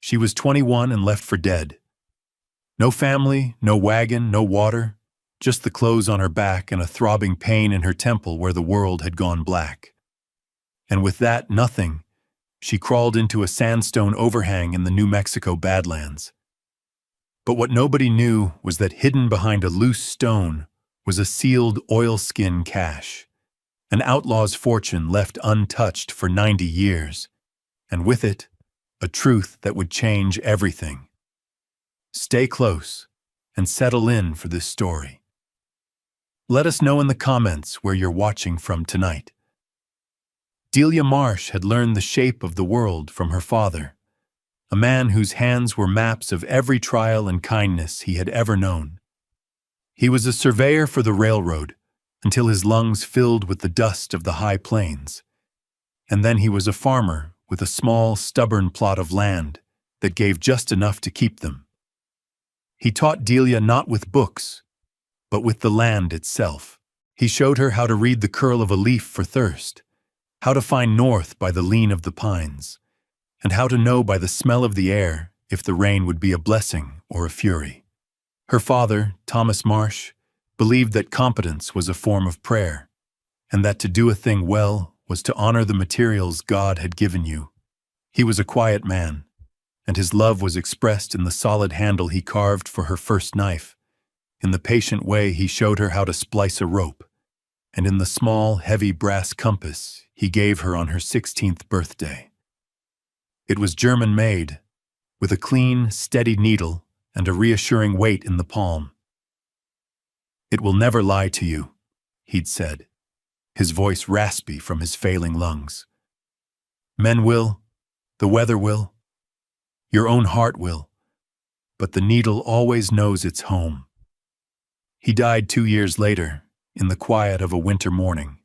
She was 21 and left for dead. No family, no wagon, no water, just the clothes on her back and a throbbing pain in her temple where the world had gone black. And with that, nothing, she crawled into a sandstone overhang in the New Mexico Badlands. But what nobody knew was that hidden behind a loose stone was a sealed oilskin cache, an outlaw's fortune left untouched for 90 years, and with it, a truth that would change everything. Stay close and settle in for this story. Let us know in the comments where you're watching from tonight. Delia Marsh had learned the shape of the world from her father, a man whose hands were maps of every trial and kindness he had ever known. He was a surveyor for the railroad until his lungs filled with the dust of the high plains, and then he was a farmer with a small, stubborn plot of land that gave just enough to keep them. He taught Delia not with books, but with the land itself. He showed her how to read the curl of a leaf for thirst, how to find north by the lean of the pines, and how to know by the smell of the air if the rain would be a blessing or a fury. Her father, Thomas Marsh, believed that competence was a form of prayer, and that to do a thing well was to honor the materials God had given you. He was a quiet man, and his love was expressed in the solid handle he carved for her first knife, in the patient way he showed her how to splice a rope, and in the small, heavy brass compass he gave her on her 16th birthday. It was German-made, with a clean, steady needle and a reassuring weight in the palm. "It will never lie to you," he'd said, his voice raspy from his failing lungs. "Men will, the weather will, your own heart will, but the needle always knows its home." He died 2 years later, in the quiet of a winter morning,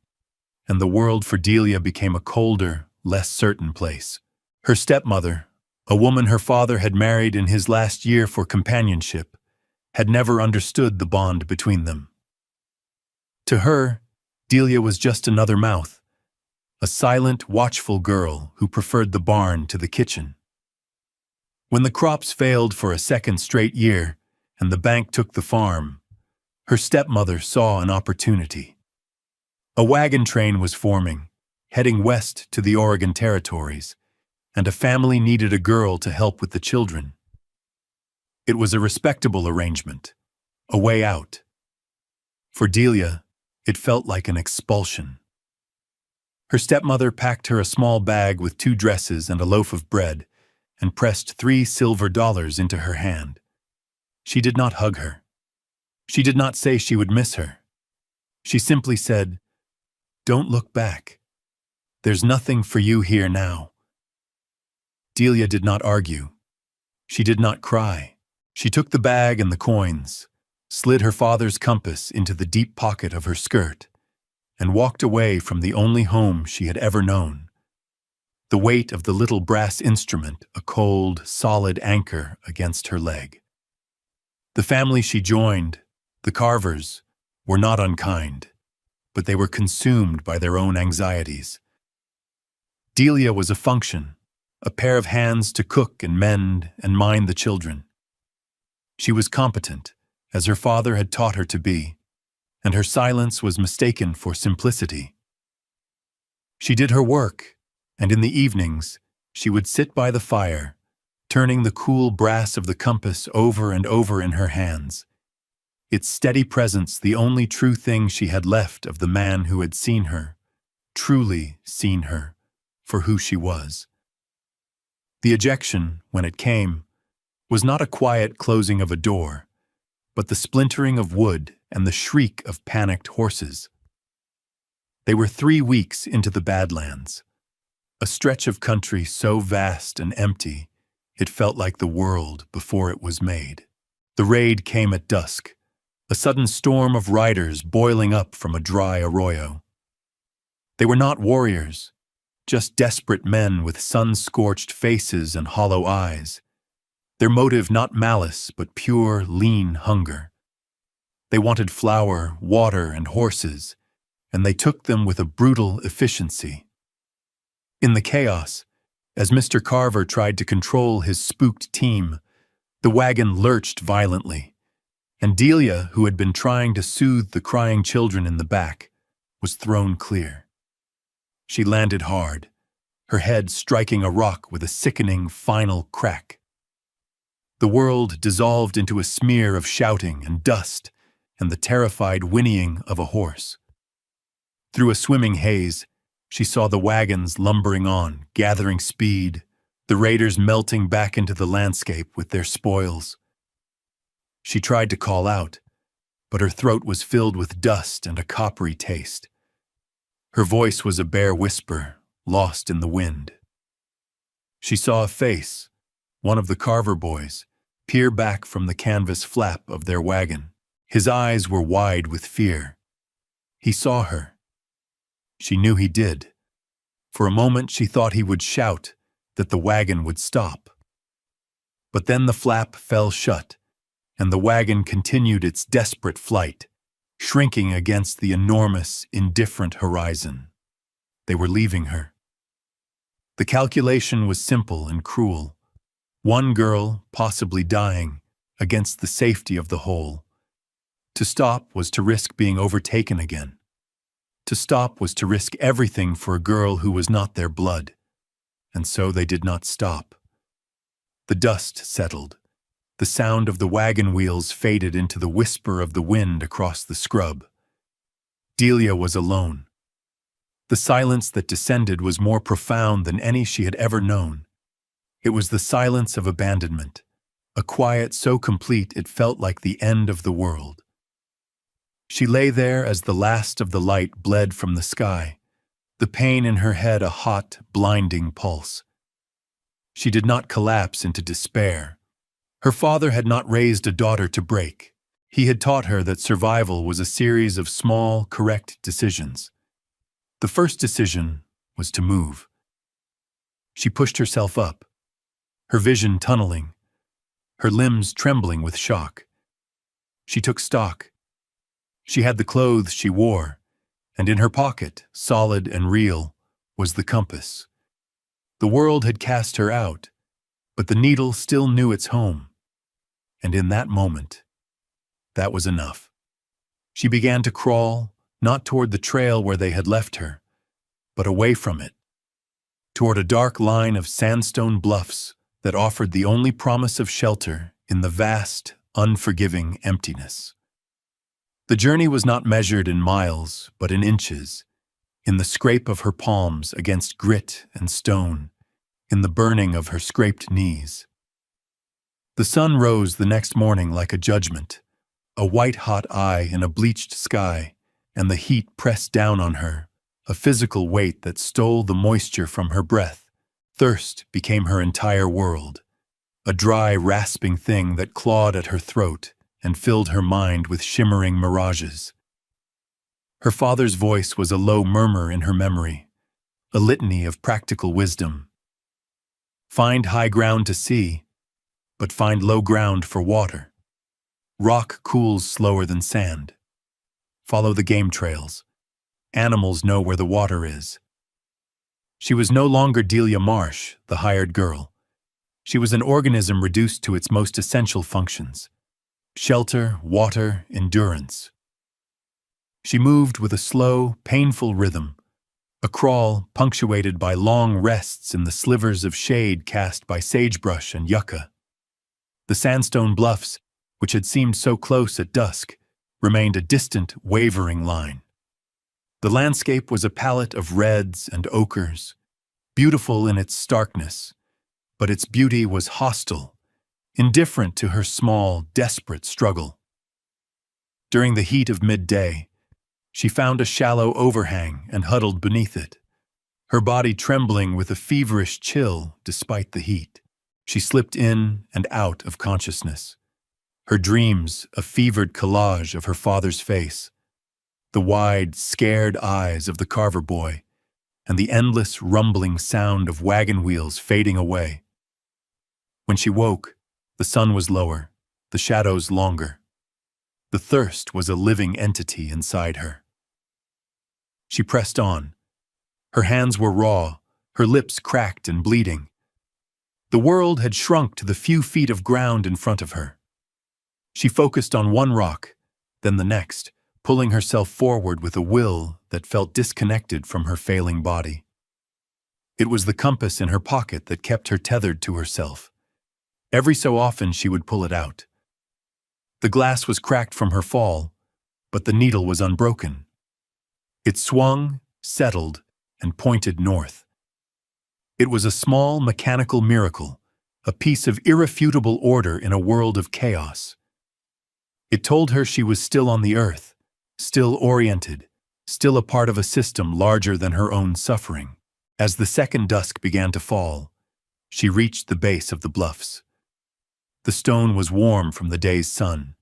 and the world for Delia became a colder, less certain place. Her stepmother, a woman her father had married in his last year for companionship, had never understood the bond between them. To her, Delia was just another mouth, a silent, watchful girl who preferred the barn to the kitchen. When the crops failed for a second straight year and the bank took the farm, her stepmother saw an opportunity. A wagon train was forming, heading west to the Oregon territories, and a family needed a girl to help with the children. It was a respectable arrangement, a way out. For Delia, it felt like an expulsion. Her stepmother packed her a small bag with 2 dresses and a loaf of bread and pressed 3 silver dollars into her hand. She did not hug her. She did not say she would miss her. She simply said, "Don't look back. There's nothing for you here now." Delia did not argue. She did not cry. She took the bag and the coins, slid her father's compass into the deep pocket of her skirt, and walked away from the only home she had ever known. The weight of the little brass instrument a cold, solid anchor against her leg. The family she joined, the Carvers, were not unkind, but they were consumed by their own anxieties. Delia was a function, a pair of hands to cook and mend and mind the children. She was competent, as her father had taught her to be, and her silence was mistaken for simplicity. She did her work, and in the evenings, she would sit by the fire, turning the cool brass of the compass over and over in her hands, its steady presence the only true thing she had left of the man who had seen her, truly seen her, for who she was. The ejection, when it came, was not a quiet closing of a door, but the splintering of wood and the shriek of panicked horses. They were 3 weeks into the Badlands, a stretch of country so vast and empty it felt like the world before it was made. The raid came at dusk, a sudden storm of riders boiling up from a dry arroyo. They were not warriors, just desperate men with sun-scorched faces and hollow eyes. Their motive not malice, but pure, lean hunger. They wanted flour, water, and horses, and they took them with a brutal efficiency. In the chaos, As Mr. Carver tried to control his spooked team, the wagon lurched violently, and Delia, who had been trying to soothe the crying children in the back, was thrown clear. She landed hard, her head striking a rock with a sickening final crack. The world dissolved into a smear of shouting and dust and the terrified whinnying of a horse. Through a swimming haze, she saw the wagons lumbering on, gathering speed, the raiders melting back into the landscape with their spoils. She tried to call out, but her throat was filled with dust and a coppery taste. Her voice was a bare whisper, lost in the wind. She saw a face, one of the Carver boys, peer back from the canvas flap of their wagon. His eyes were wide with fear. He saw her. She knew he did. For a moment she thought he would shout, that the wagon would stop. But then the flap fell shut, and the wagon continued its desperate flight, shrinking against the enormous, indifferent horizon. They were leaving her. The calculation was simple and cruel. One girl, possibly dying, against the safety of the whole. To stop was to risk being overtaken again. To stop was to risk everything for a girl who was not their blood. And so they did not stop. The dust settled. The sound of the wagon wheels faded into the whisper of the wind across the scrub. Delia was alone. The silence that descended was more profound than any she had ever known. It was the silence of abandonment, a quiet so complete it felt like the end of the world. She lay there as the last of the light bled from the sky, the pain in her head a hot, blinding pulse. She did not collapse into despair. Her father had not raised a daughter to break. He had taught her that survival was a series of small, correct decisions. The first decision was to move. She pushed herself up, her vision tunneling, her limbs trembling with shock. She took stock. She had the clothes she wore, and in her pocket, solid and real, was the compass. The world had cast her out, but the needle still knew its home. And in that moment, that was enough. She began to crawl, not toward the trail where they had left her, but away from it, toward a dark line of sandstone bluffs that offered the only promise of shelter in the vast, unforgiving emptiness. The journey was not measured in miles, but in inches, in the scrape of her palms against grit and stone, in the burning of her scraped knees. The sun rose the next morning like a judgment, a white-hot eye in a bleached sky, and the heat pressed down on her, a physical weight that stole the moisture from her breath. Thirst became her entire world, a dry, rasping thing that clawed at her throat and filled her mind with shimmering mirages. Her father's voice was a low murmur in her memory, a litany of practical wisdom. Find high ground to see, but find low ground for water. Rock cools slower than sand. Follow the game trails. Animals know where the water is. She was no longer Delia Marsh, the hired girl. She was an organism reduced to its most essential functions: shelter, water, endurance. She moved with a slow, painful rhythm, a crawl punctuated by long rests in the slivers of shade cast by sagebrush and yucca. The sandstone bluffs, which had seemed so close at dusk, remained a distant, wavering line. The landscape was a palette of reds and ochres, beautiful in its starkness, but its beauty was hostile, indifferent to her small, desperate struggle. During the heat of midday, she found a shallow overhang and huddled beneath it, her body trembling with a feverish chill despite the heat. She slipped in and out of consciousness, her dreams a fevered collage of her father's face, the wide, scared eyes of the Carver boy, and the endless rumbling sound of wagon wheels fading away. When she woke, the sun was lower, the shadows longer. The thirst was a living entity inside her. She pressed on. Her hands were raw, her lips cracked and bleeding. The world had shrunk to the few feet of ground in front of her. She focused on one rock, then the next, pulling herself forward with a will that felt disconnected from her failing body. It was the compass in her pocket that kept her tethered to herself. Every so often she would pull it out. The glass was cracked from her fall, but the needle was unbroken. It swung, settled, and pointed north. It was a small mechanical miracle, a piece of irrefutable order in a world of chaos. It told her she was still on the earth, still oriented, still a part of a system larger than her own suffering. As the second dusk began to fall, she reached the base of the bluffs. The stone was warm from the day's sun,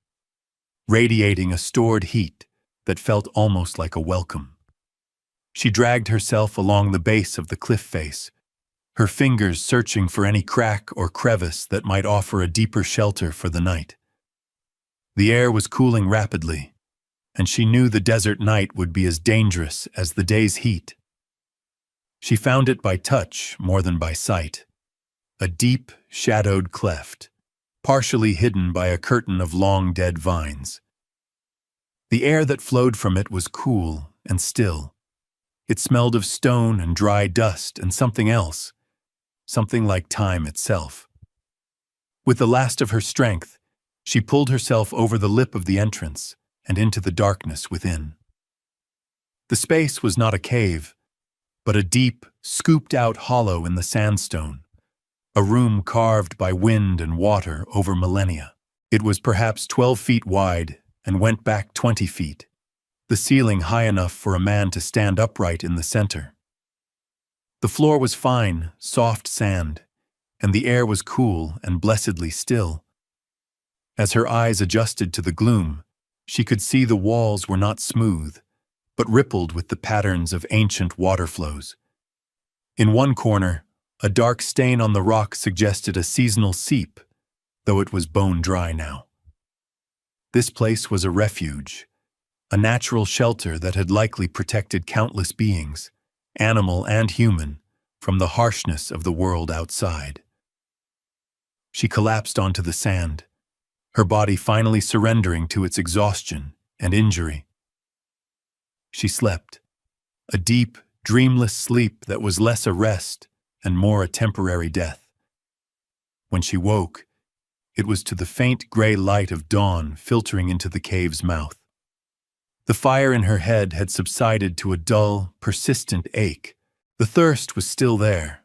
radiating a stored heat that felt almost like a welcome. She dragged herself along the base of the cliff face, her fingers searching for any crack or crevice that might offer a deeper shelter for the night. The air was cooling rapidly, and she knew the desert night would be as dangerous as the day's heat. She found it by touch more than by sight, a deep, shadowed cleft, partially hidden by a curtain of long dead vines. The air that flowed from it was cool and still. It smelled of stone and dry dust and something else, something like time itself. With the last of her strength, she pulled herself over the lip of the entrance and into the darkness within. The space was not a cave, but a deep, scooped-out hollow in the sandstone, a room carved by wind and water over millennia. It was perhaps 12 feet wide and went back 20 feet, the ceiling high enough for a man to stand upright in the center. The floor was fine, soft sand, and the air was cool and blessedly still. As her eyes adjusted to the gloom, she could see the walls were not smooth, but rippled with the patterns of ancient water flows. In one corner, a dark stain on the rock suggested a seasonal seep, though it was bone dry now. This place was a refuge, a natural shelter that had likely protected countless beings, animal and human, from the harshness of the world outside. She collapsed onto the sand, her body finally surrendering to its exhaustion and injury. She slept, a deep, dreamless sleep that was less a rest and more a temporary death. When she woke, it was to the faint gray light of dawn filtering into the cave's mouth. The fire in her head had subsided to a dull, persistent ache. The thirst was still there,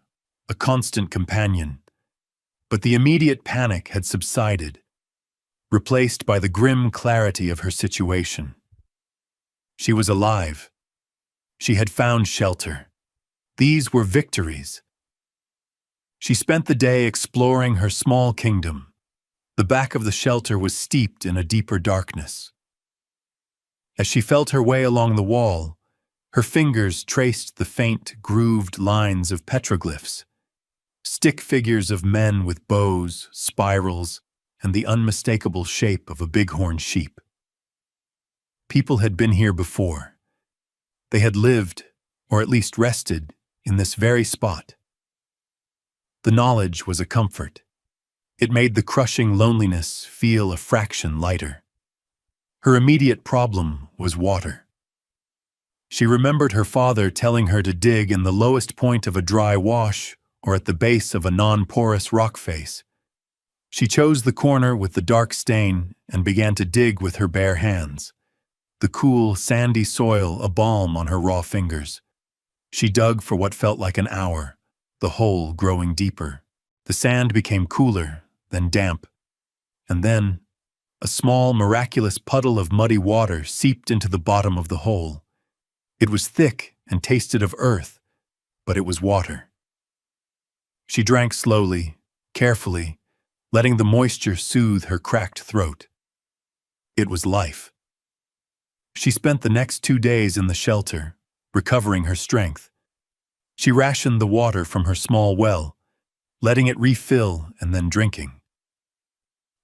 a constant companion, but the immediate panic had subsided, replaced by the grim clarity of her situation. She was alive. She had found shelter. These were victories. She spent the day exploring her small kingdom. The back of the shelter was steeped in a deeper darkness. As she felt her way along the wall, her fingers traced the faint, grooved lines of petroglyphs, stick figures of men with bows, spirals, and the unmistakable shape of a bighorn sheep. People had been here before. They had lived, or at least rested, in this very spot. The knowledge was a comfort. It made the crushing loneliness feel a fraction lighter. Her immediate problem was water. She remembered her father telling her to dig in the lowest point of a dry wash or at the base of a non-porous rock face. She chose the corner with the dark stain and began to dig with her bare hands, the cool, sandy soil a balm on her raw fingers. She dug for what felt like an hour, the hole growing deeper. The sand became cooler, then damp, and then a small, miraculous puddle of muddy water seeped into the bottom of the hole. It was thick and tasted of earth, but it was water. She drank slowly, carefully, letting the moisture soothe her cracked throat. It was life. She spent the next 2 days in the shelter, recovering her strength. She rationed the water from her small well, letting it refill and then drinking.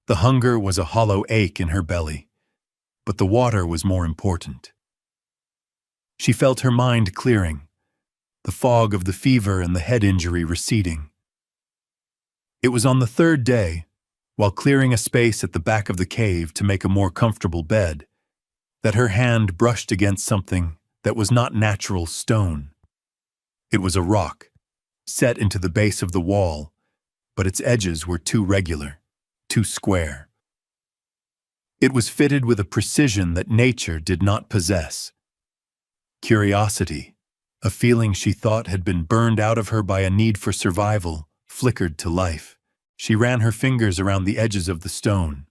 The hunger was a hollow ache in her belly, but the water was more important. She felt her mind clearing. the fog of the fever and the head injury receding. It was on the third day, while clearing a space at the back of the cave to make a more comfortable bed, that her hand brushed against something that was not natural stone. It was a rock, set into the base of the wall, but its edges were too regular, too square. It was fitted with a precision that nature did not possess. Curiosity, a feeling she thought had been burned out of her by a need for survival, flickered to life. She ran her fingers around the edges of the stone.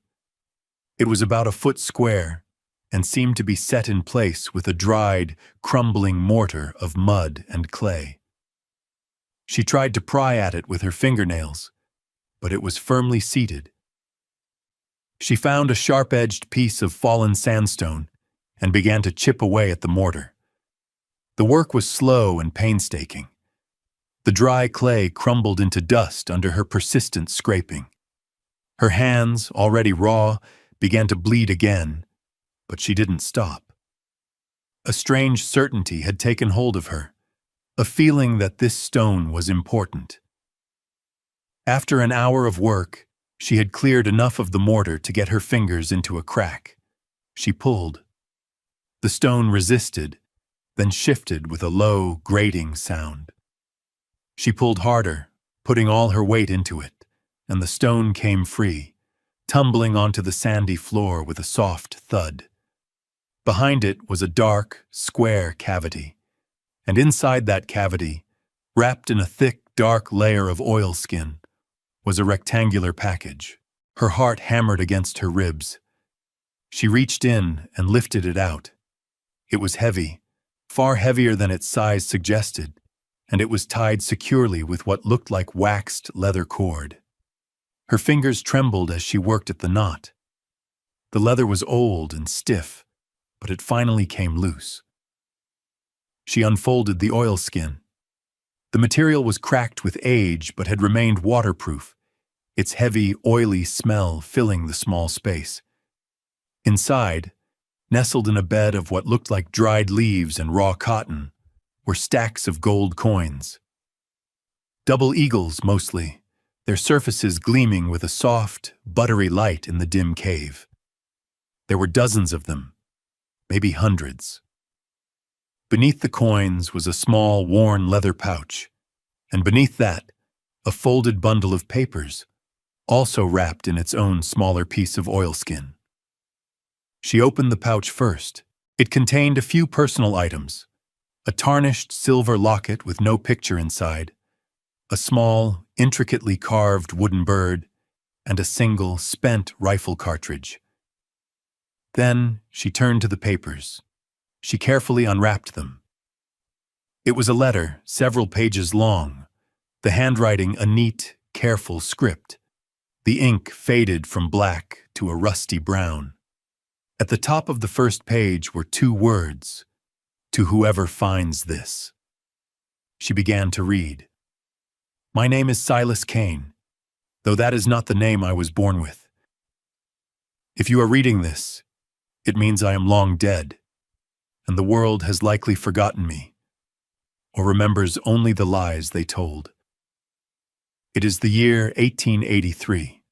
It was about a foot square and seemed to be set in place with a dried, crumbling mortar of mud and clay. She tried to pry at it with her fingernails, but it was firmly seated. She found a sharp-edged piece of fallen sandstone and began to chip away at the mortar. The work was slow and painstaking. The dry clay crumbled into dust under her persistent scraping. Her hands, already raw, began to bleed again, but she didn't stop. A strange certainty had taken hold of her, a feeling that this stone was important. After an hour of work, she had cleared enough of the mortar to get her fingers into a crack. She pulled. The stone resisted, then shifted with a low, grating sound. She pulled harder, putting all her weight into it, and the stone came free, tumbling onto the sandy floor with a soft thud. Behind it was a dark, square cavity, and inside that cavity, wrapped in a thick, dark layer of oilskin, was a rectangular package. Her heart hammered against her ribs. She reached in and lifted it out. It was heavy, far heavier than its size suggested, and it was tied securely with what looked like waxed leather cord. Her fingers trembled as she worked at the knot. The leather was old and stiff, but it finally came loose. She unfolded the oilskin. The material was cracked with age but had remained waterproof, its heavy, oily smell filling the small space. Inside, nestled in a bed of what looked like dried leaves and raw cotton, were stacks of gold coins. Double eagles, mostly, their surfaces gleaming with a soft, buttery light in the dim cave. There were dozens of them, maybe hundreds. Beneath the coins was a small, worn leather pouch, and beneath that, a folded bundle of papers, also wrapped in its own smaller piece of oilskin. She opened the pouch first. It contained a few personal items: a tarnished silver locket with no picture inside, a small, intricately carved wooden bird, and a single, spent rifle cartridge. Then she turned to the papers. She carefully unwrapped them. It was a letter, several pages long, the handwriting a neat, careful script. The ink faded from black to a rusty brown. At the top of the first page were 2 words: "To whoever finds this." She began to read. "My name is Silas Kane, though that is not the name I was born with. If you are reading this, it means I am long dead, and the world has likely forgotten me, or remembers only the lies they told. It is the year 1883.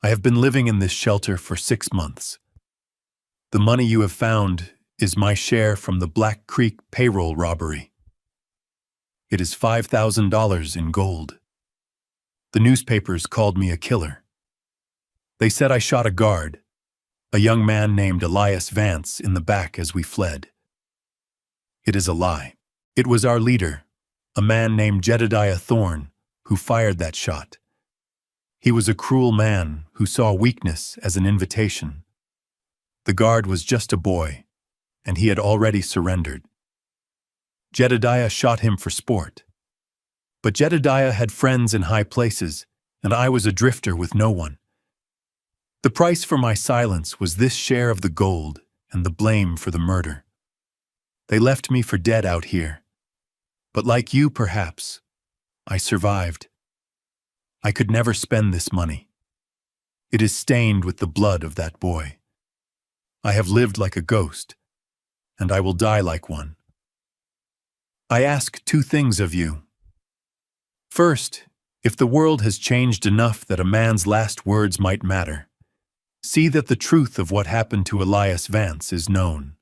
I have been living in this shelter for 6 months. The money you have found is my share from the Black Creek payroll robbery. It is $5,000 in gold. The newspapers called me a killer. They said I shot a guard, a young man named Elias Vance, in the back as we fled. It is a lie. It was our leader, a man named Jedediah Thorne, who fired that shot. He was a cruel man who saw weakness as an invitation. The guard was just a boy, and he had already surrendered. Jedediah shot him for sport. But Jedediah had friends in high places, and I was a drifter with no one. The price for my silence was this share of the gold and the blame for the murder. They left me for dead out here. But like you, perhaps, I survived. I could never spend this money. It is stained with the blood of that boy. I have lived like a ghost, and I will die like one. I ask two things of you. First, if the world has changed enough that a man's last words might matter, see that the truth of what happened to Elias Vance is known.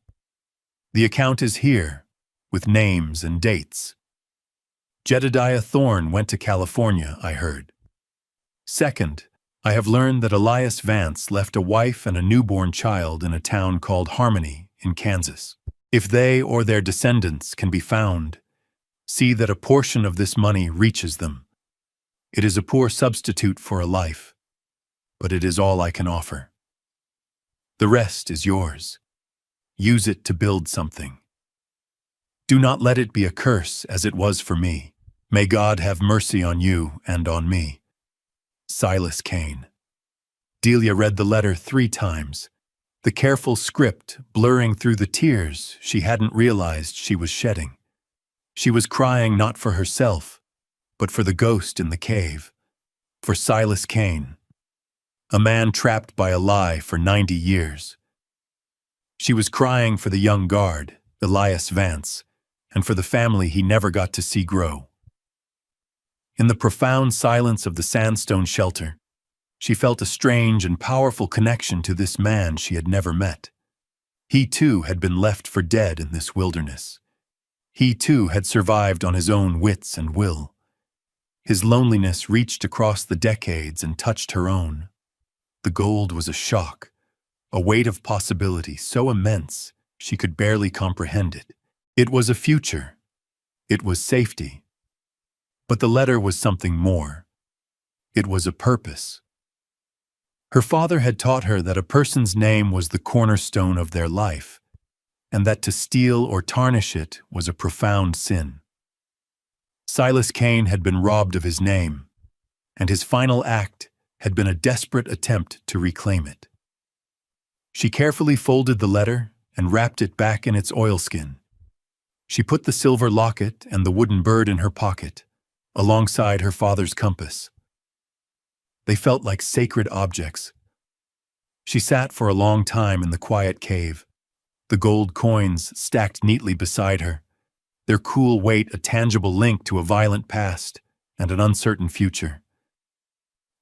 The account is here, with names and dates. Jedediah Thorne went to California, I heard. Second, I have learned that Elias Vance left a wife and a newborn child in a town called Harmony in Kansas. If they or their descendants can be found, see that a portion of this money reaches them. It is a poor substitute for a life, but it is all I can offer. The rest is yours. Use it to build something. Do not let it be a curse as it was for me. May God have mercy on you and on me. Silas Kane. Delia read the letter 3 times, the careful script blurring through the tears she hadn't realized she was shedding. She was crying not for herself, but for the ghost in the cave, for Silas Kane, a man trapped by a lie for 90 years. She was crying for the young guard, Elias Vance, and for the family he never got to see grow. In the profound silence of the sandstone shelter, she felt a strange and powerful connection to this man she had never met. He too had been left for dead in this wilderness. He too had survived on his own wits and will. His loneliness reached across the decades and touched her own. The gold was a shock, a weight of possibility so immense she could barely comprehend it. It was a future. It was safety. But the letter was something more. It was a purpose. Her father had taught her that a person's name was the cornerstone of their life, and that to steal or tarnish it was a profound sin. Silas Kane had been robbed of his name, and his final act had been a desperate attempt to reclaim it. She carefully folded the letter and wrapped it back in its oilskin. She put the silver locket and the wooden bird in her pocket, alongside her father's compass. They felt like sacred objects. She sat for a long time in the quiet cave, the gold coins stacked neatly beside her, their cool weight a tangible link to a violent past and an uncertain future.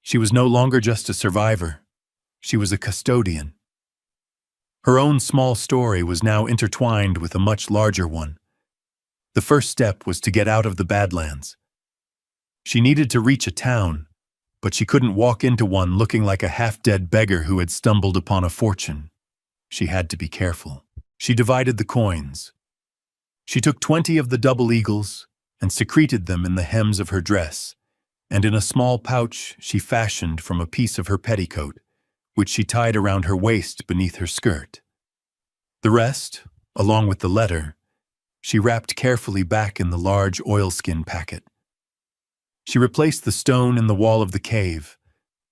She was no longer just a survivor. She was a custodian. Her own small story was now intertwined with a much larger one. The first step was to get out of the Badlands. She needed to reach a town, but she couldn't walk into one looking like a half-dead beggar who had stumbled upon a fortune. She had to be careful. She divided the coins. She took 20 of the double eagles and secreted them in the hems of her dress, and in a small pouch she fashioned from a piece of her petticoat, which she tied around her waist beneath her skirt. The rest, along with the letter, she wrapped carefully back in the large oilskin packet. She replaced the stone in the wall of the cave,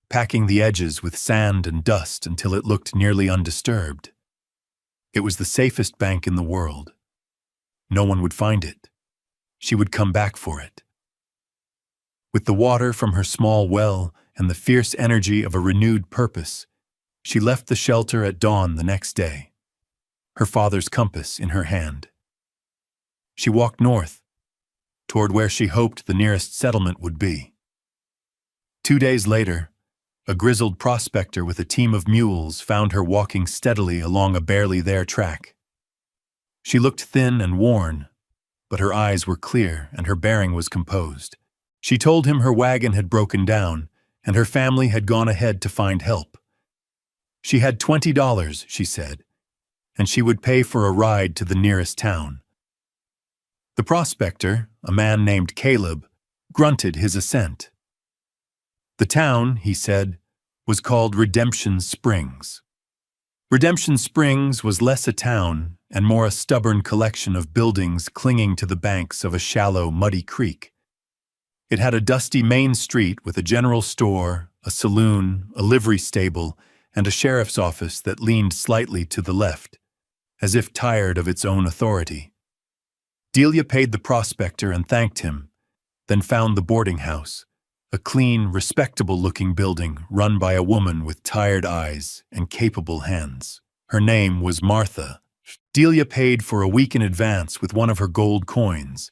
packing the edges with sand and dust until it looked nearly undisturbed. It was the safest bank in the world. No one would find it. She would come back for it. With the water from her small well and the fierce energy of a renewed purpose, she left the shelter at dawn the next day, her father's compass in her hand. She walked north, toward where she hoped the nearest settlement would be. 2 days later, a grizzled prospector with a team of mules found her walking steadily along a barely there track. She looked thin and worn, but her eyes were clear and her bearing was composed. She told him her wagon had broken down and her family had gone ahead to find help. She had $20, she said, and she would pay for a ride to the nearest town. The prospector, a man named Caleb, grunted his assent. The town, he said, was called Redemption Springs. Redemption Springs was less a town and more a stubborn collection of buildings clinging to the banks of a shallow, muddy creek. It had a dusty main street with a general store, a saloon, a livery stable, and a sheriff's office that leaned slightly to the left, as if tired of its own authority. Delia paid the prospector and thanked him, then found the boarding house, a clean, respectable-looking building run by a woman with tired eyes and capable hands. Her name was Martha. Delia paid for a week in advance with one of her gold coins,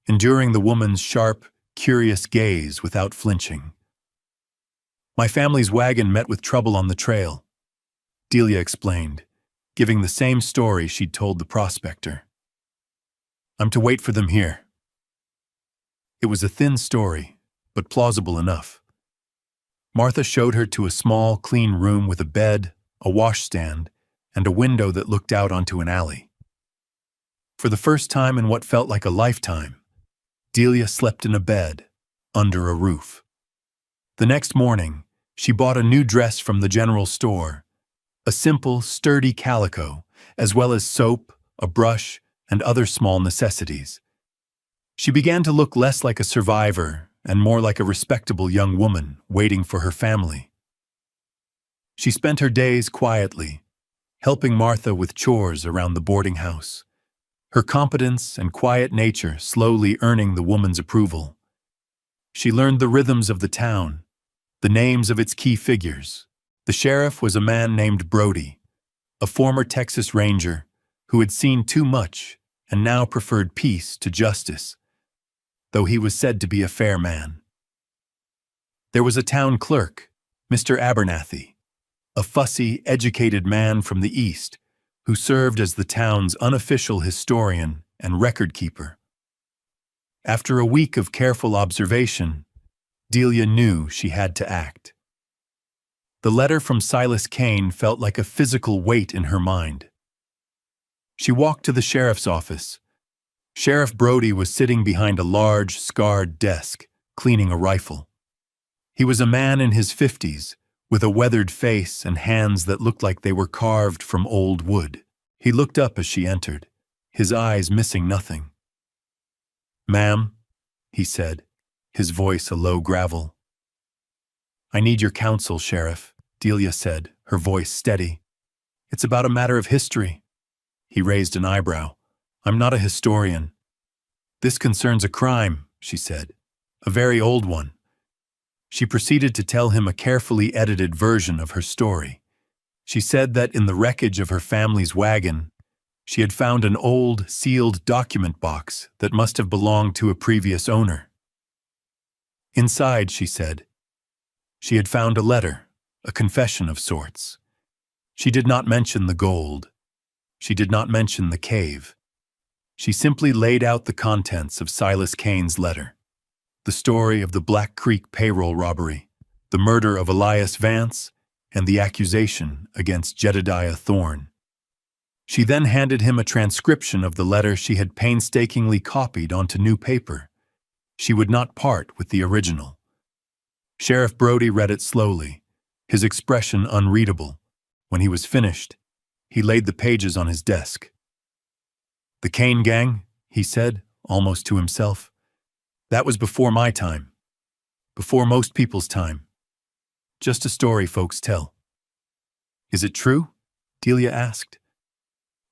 enduring the woman's sharp, curious gaze without flinching. "My family's wagon met with trouble on the trail," Delia explained, giving the same story she'd told the prospector. "I'm to wait for them here." It was a thin story, but plausible enough. Martha showed her to a small, clean room with a bed, a washstand, and a window that looked out onto an alley. For the first time in what felt like a lifetime, Delia slept in a bed, under a roof. The next morning, she bought a new dress from the general store, a simple, sturdy calico, as well as soap, a brush, and other small necessities. She began to look less like a survivor and more like a respectable young woman waiting for her family. She spent her days quietly, helping Martha with chores around the boarding house, her competence and quiet nature slowly earning the woman's approval. She learned the rhythms of the town, the names of its key figures. The sheriff was a man named Brody, a former Texas Ranger who had seen too much and now preferred peace to justice, though he was said to be a fair man. There was a town clerk, Mr. Abernathy, a fussy, educated man from the East who served as the town's unofficial historian and record keeper. After a week of careful observation, Delia knew she had to act. The letter from Silas Kane felt like a physical weight in her mind. She walked to the sheriff's office. Sheriff Brody was sitting behind a large, scarred desk, cleaning a rifle. He was a man in his 50s, with a weathered face and hands that looked like they were carved from old wood. He looked up as she entered, his eyes missing nothing. "Ma'am," he said, his voice a low gravel. "I need your counsel, Sheriff," Delia said, her voice steady. "It's about a matter of history." He raised an eyebrow. "I'm not a historian." "This concerns a crime," she said, "a very old one." She proceeded to tell him a carefully edited version of her story. She said that in the wreckage of her family's wagon, she had found an old, sealed document box that must have belonged to a previous owner. Inside, she said, she had found a letter, a confession of sorts. She did not mention the gold. She did not mention the cave. She simply laid out the contents of Silas Kane's letter. The story of the Black Creek payroll robbery, the murder of Elias Vance, and the accusation against Jedediah Thorne. She then handed him a transcription of the letter she had painstakingly copied onto new paper. She would not part with the original. Sheriff Brody read it slowly, his expression unreadable. When he was finished, he laid the pages on his desk. "The Kane gang," he said, almost to himself. "That was before my time. Before most people's time. Just a story folks tell." "Is it true?" Delia asked.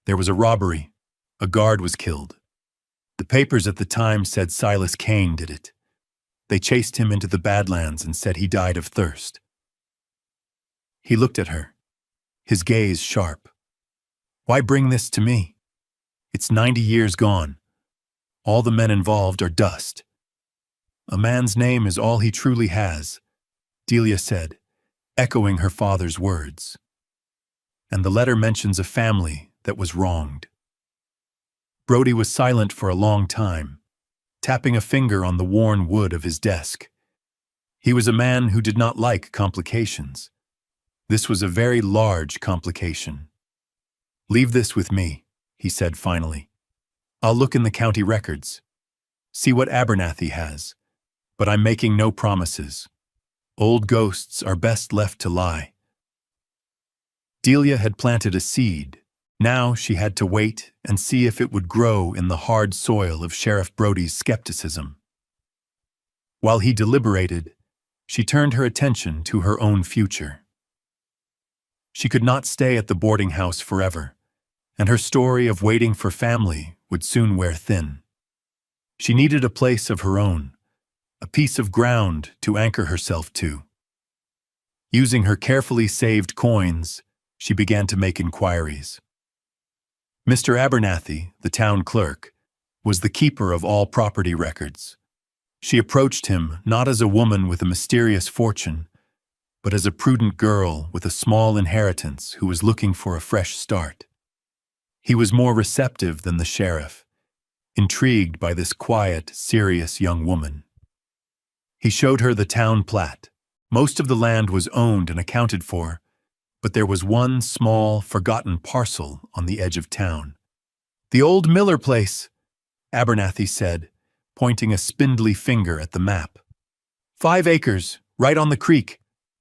"There was a robbery. A guard was killed. The papers at the time said Silas Kane did it. They chased him into the Badlands and said he died of thirst." He looked at her, his gaze sharp. "Why bring this to me? It's 90 years gone. All the men involved are dust. A man's name is all he truly has," Delia said, echoing her father's words. "And the letter mentions a family that was wronged." Brody was silent for a long time, tapping a finger on the worn wood of his desk. He was a man who did not like complications. This was a very large complication. "Leave this with me," he said finally. "I'll look in the county records, see what Abernathy has, but I'm making no promises. Old ghosts are best left to lie." Delia had planted a seed. Now she had to wait and see if it would grow in the hard soil of Sheriff Brody's skepticism. While he deliberated, she turned her attention to her own future. She could not stay at the boarding house forever, and her story of waiting for family would soon wear thin. She needed a place of her own, a piece of ground to anchor herself to. Using her carefully saved coins, she began to make inquiries. Mr. Abernathy, the town clerk, was the keeper of all property records. She approached him not as a woman with a mysterious fortune, but as a prudent girl with a small inheritance who was looking for a fresh start. He was more receptive than the sheriff, intrigued by this quiet, serious young woman. He showed her the town plat. Most of the land was owned and accounted for, but there was one small, forgotten parcel on the edge of town. "The old Miller place," Abernathy said, pointing a spindly finger at the map. 5 acres, right on the creek.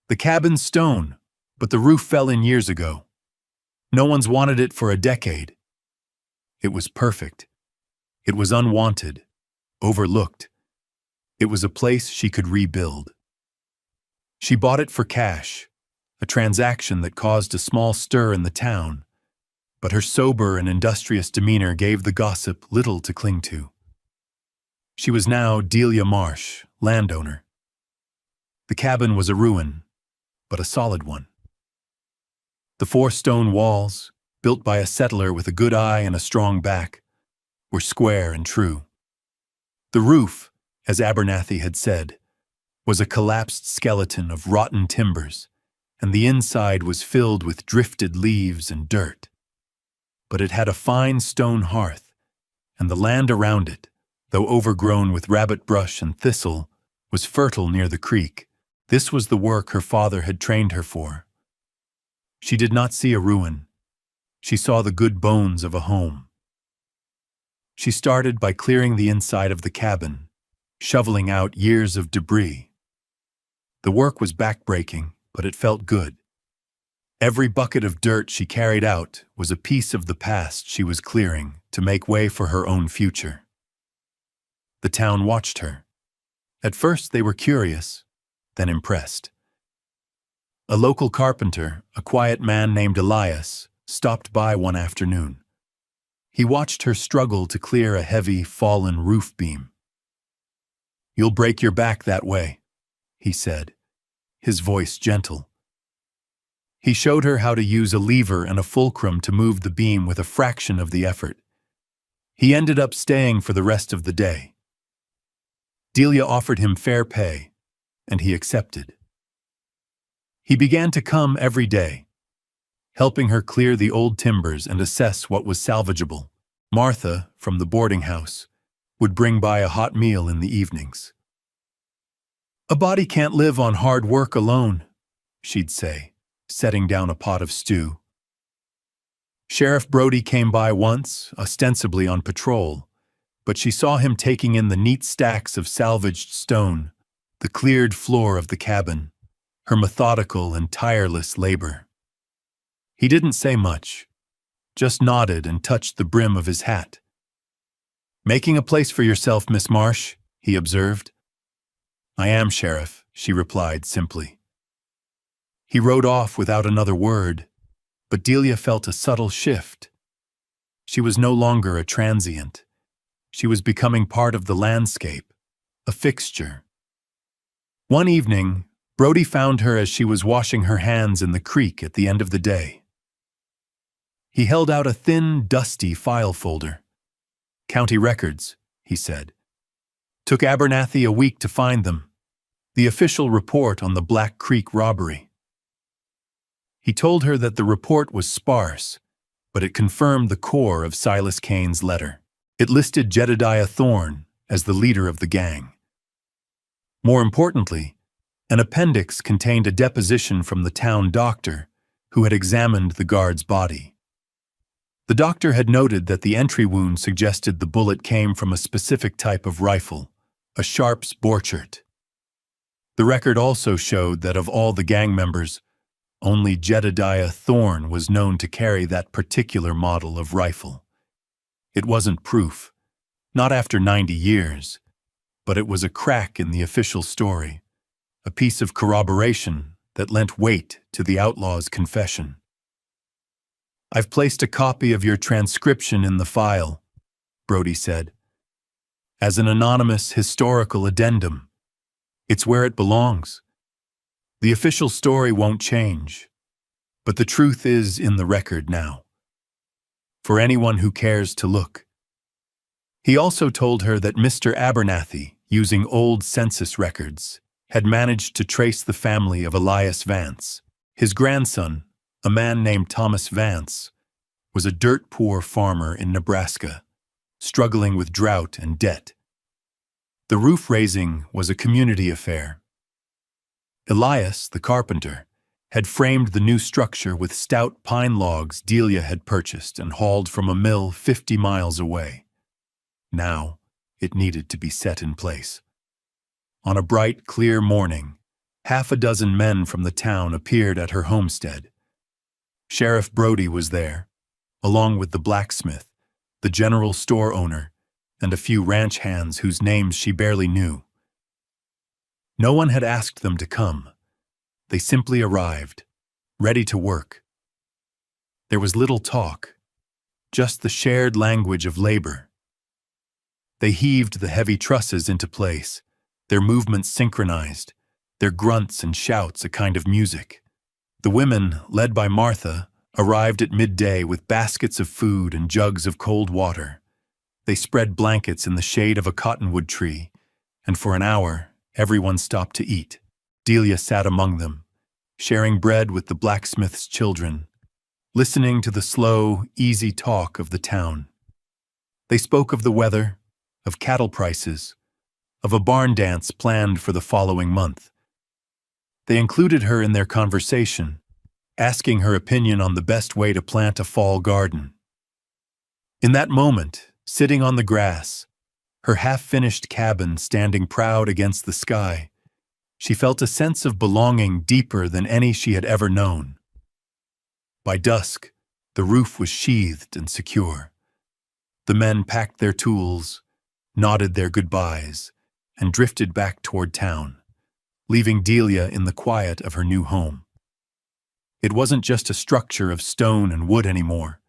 The cabin's stone, but the roof fell in years ago. No one's wanted it for a decade. It was perfect. It was unwanted, overlooked. It was a place she could rebuild. She bought it for cash, a transaction that caused a small stir in the town, but her sober and industrious demeanor gave the gossip little to cling to. She was now Delia Marsh, landowner. The cabin was a ruin, but a solid one. The 4 stone walls, built by a settler with a good eye and a strong back, were square and true. The roof, as Abernathy had said, was a collapsed skeleton of rotten timbers, and the inside was filled with drifted leaves and dirt. But it had a fine stone hearth, and the land around it, though overgrown with rabbit brush and thistle, was fertile near the creek. This was the work her father had trained her for. She did not see a ruin. She saw the good bones of a home. She started by clearing the inside of the cabin, shoveling out years of debris. The work was backbreaking, but it felt good. Every bucket of dirt she carried out was a piece of the past she was clearing to make way for her own future. The town watched her. At first they were curious, then impressed. A local carpenter, a quiet man named Elias, stopped by one afternoon. He watched her struggle to clear a heavy, fallen roof beam. "You'll break your back that way," he said, his voice gentle. He showed her how to use a lever and a fulcrum to move the beam with a fraction of the effort. He ended up staying for the rest of the day. Delia offered him fair pay, and he accepted. He began to come every day, helping her clear the old timbers and assess what was salvageable. Martha, from the boarding house, would bring by a hot meal in the evenings. "A body can't live on hard work alone," she'd say, setting down a pot of stew. Sheriff Brody came by once, ostensibly on patrol, but she saw him taking in the neat stacks of salvaged stone, the cleared floor of the cabin, her methodical and tireless labor. He didn't say much, just nodded and touched the brim of his hat. "Making a place for yourself, Miss Marsh," he observed. "I am, Sheriff," she replied simply. He rode off without another word, but Delia felt a subtle shift. She was no longer a transient. She was becoming part of the landscape, a fixture. One evening, Brody found her as she was washing her hands in the creek at the end of the day. He held out a thin, dusty file folder. "County records," he said. "Took Abernathy a week to find them. The official report on the Black Creek robbery." He told her that the report was sparse, but it confirmed the core of Silas Kane's letter. It listed Jedediah Thorne as the leader of the gang. More importantly, an appendix contained a deposition from the town doctor who had examined the guard's body. The doctor had noted that the entry wound suggested the bullet came from a specific type of rifle, a Sharps Borchert. The record also showed that of all the gang members, only Jedediah Thorne was known to carry that particular model of rifle. It wasn't proof, not after 90 years, but it was a crack in the official story, a piece of corroboration that lent weight to the outlaw's confession. "I've placed a copy of your transcription in the file," Brody said, "as an anonymous historical addendum. It's where it belongs. The official story won't change, but the truth is in the record now. For anyone who cares to look." He also told her that Mr. Abernathy, using old census records, had managed to trace the family of Elias Vance. His grandson, a man named Thomas Vance, was a dirt-poor farmer in Nebraska, struggling with drought and debt. The roof raising was a community affair. Elias, the carpenter, had framed the new structure with stout pine logs Delia had purchased and hauled from a mill 50 miles away. Now, it needed to be set in place. On a bright, clear morning, half a dozen men from the town appeared at her homestead. Sheriff Brody was there, along with the blacksmith, the general store owner, and a few ranch hands whose names she barely knew. No one had asked them to come. They simply arrived, ready to work. There was little talk, just the shared language of labor. They heaved the heavy trusses into place, their movements synchronized, their grunts and shouts a kind of music. The women, led by Martha, arrived at midday with baskets of food and jugs of cold water. They spread blankets in the shade of a cottonwood tree, and for an hour, everyone stopped to eat. Delia sat among them, sharing bread with the blacksmith's children, listening to the slow, easy talk of the town. They spoke of the weather, of cattle prices, of a barn dance planned for the following month. They included her in their conversation, asking her opinion on the best way to plant a fall garden. In that moment, sitting on the grass, her half-finished cabin standing proud against the sky, she felt a sense of belonging deeper than any she had ever known. By dusk, the roof was sheathed and secure. The men packed their tools, nodded their goodbyes, and drifted back toward town, leaving Delia in the quiet of her new home. It wasn't just a structure of stone and wood anymore.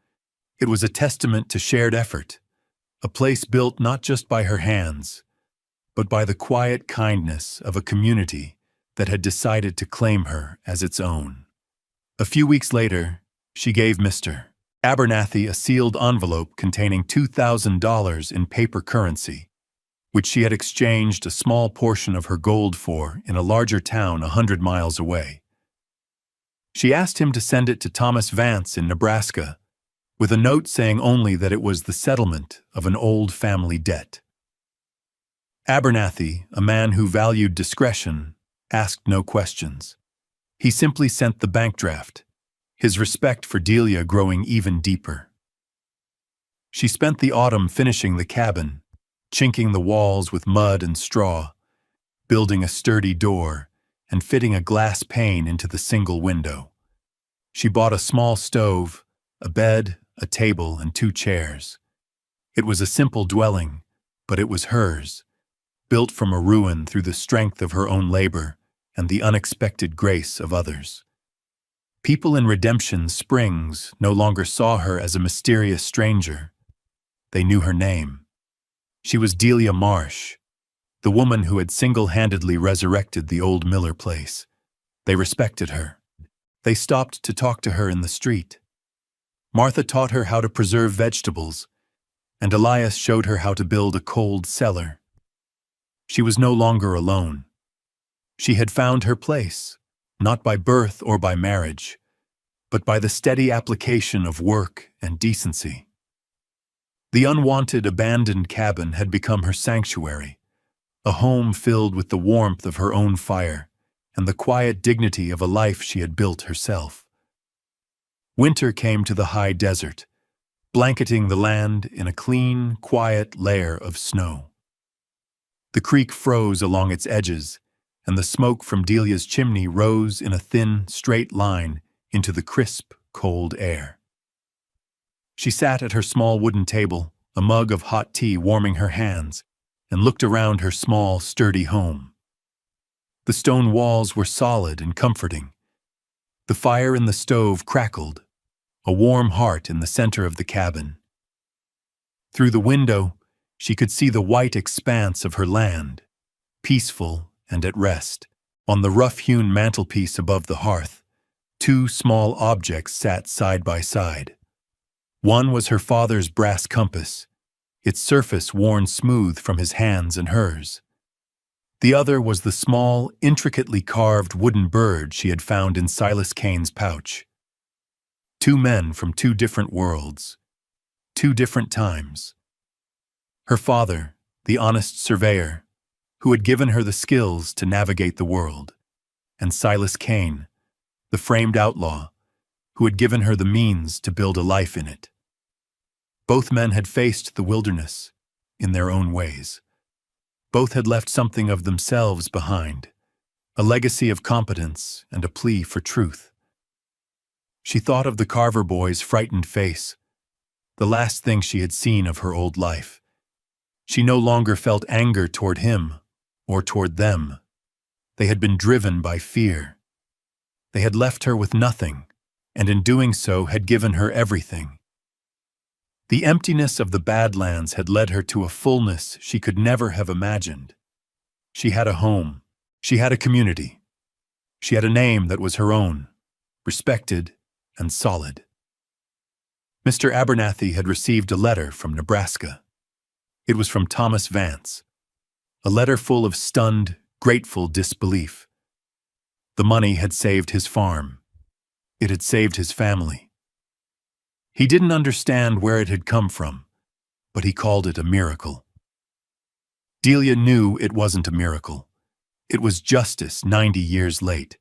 It was a testament to shared effort, a place built not just by her hands, but by the quiet kindness of a community that had decided to claim her as its own. A few weeks later, she gave Mr. Abernathy a sealed envelope containing $2,000 in paper currency, which she had exchanged a small portion of her gold for in a larger town 100 miles away. She asked him to send it to Thomas Vance in Nebraska, with a note saying only that it was the settlement of an old family debt. Abernathy, a man who valued discretion, asked no questions. He simply sent the bank draft, his respect for Delia growing even deeper. She spent the autumn finishing the cabin, chinking the walls with mud and straw, building a sturdy door, and fitting a glass pane into the single window. She bought a small stove, a bed, a table, and 2 chairs. It was a simple dwelling, but it was hers, built from a ruin through the strength of her own labor and the unexpected grace of others. People in Redemption Springs no longer saw her as a mysterious stranger. They knew her name. She was Delia Marsh, the woman who had single-handedly resurrected the old Miller place. They respected her. They stopped to talk to her in the street. Martha taught her how to preserve vegetables, and Elias showed her how to build a cold cellar. She was no longer alone. She had found her place, not by birth or by marriage, but by the steady application of work and decency. The unwanted, abandoned cabin had become her sanctuary, a home filled with the warmth of her own fire and the quiet dignity of a life she had built herself. Winter came to the high desert, blanketing the land in a clean, quiet layer of snow. The creek froze along its edges, and the smoke from Delia's chimney rose in a thin, straight line into the crisp, cold air. She sat at her small wooden table, a mug of hot tea warming her hands, and looked around her small, sturdy home. The stone walls were solid and comforting. The fire in the stove crackled, a warm heart in the center of the cabin. Through the window, she could see the white expanse of her land, peaceful and at rest. On the rough-hewn mantelpiece above the hearth, 2 small objects sat side by side. One was her father's brass compass, its surface worn smooth from his hands and hers. The other was the small, intricately carved wooden bird she had found in Silas Kane's pouch. Two men from two different worlds, two different times. Her father, the honest surveyor, who had given her the skills to navigate the world, and Silas Kane, the framed outlaw, who had given her the means to build a life in it. Both men had faced the wilderness, in their own ways. Both had left something of themselves behind, a legacy of competence and a plea for truth. She thought of the Carver boy's frightened face, the last thing she had seen of her old life. She no longer felt anger toward him or toward them. They had been driven by fear. They had left her with nothing, and in doing so had given her everything. The emptiness of the Badlands had led her to a fullness she could never have imagined. She had a home. She had a community. She had a name that was her own, respected and solid. Mr. Abernathy had received a letter from Nebraska. It was from Thomas Vance, a letter full of stunned, grateful disbelief. The money had saved his farm. It had saved his family. He didn't understand where it had come from, but he called it a miracle. Delia knew it wasn't a miracle. It was justice 90 years late,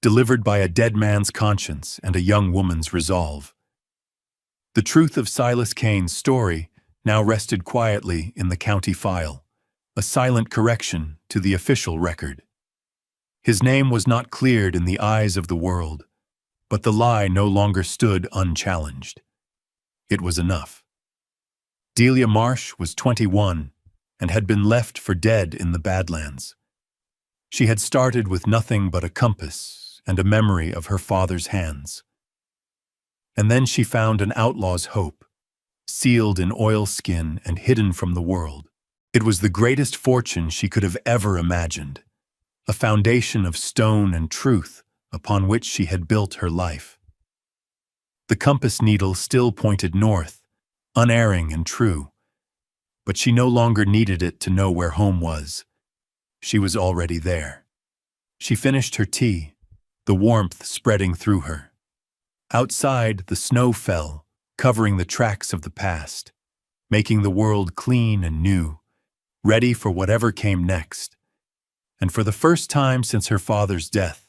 delivered by a dead man's conscience and a young woman's resolve. The truth of Silas Kane's story now rested quietly in the county file, a silent correction to the official record. His name was not cleared in the eyes of the world, but the lie no longer stood unchallenged. It was enough. Delia Marsh was 21 and had been left for dead in the Badlands. She had started with nothing but a compass and a memory of her father's hands. And then she found an outlaw's hope, sealed in oilskin and hidden from the world. It was the greatest fortune she could have ever imagined, a foundation of stone and truth upon which she had built her life. The compass needle still pointed north, unerring and true, but she no longer needed it to know where home was. She was already there. She finished her tea, the warmth spreading through her. Outside, the snow fell, covering the tracks of the past, making the world clean and new, ready for whatever came next. And for the first time since her father's death,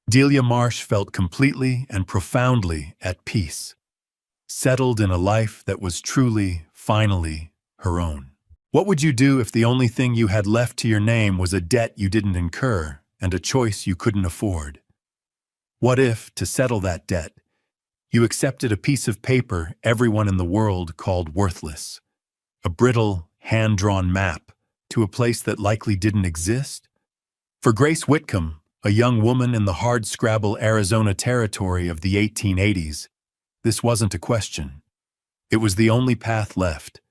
Delia Marsh felt completely and profoundly at peace, settled in a life that was truly, finally, her own. What would you do if the only thing you had left to your name was a debt you didn't incur and a choice you couldn't afford? What if, to settle that debt, you accepted a piece of paper everyone in the world called worthless, a brittle, hand-drawn map to a place that likely didn't exist? For Grace Whitcomb, a young woman in the hard-scrabble Arizona territory of the 1880s, this wasn't a question. It was the only path left.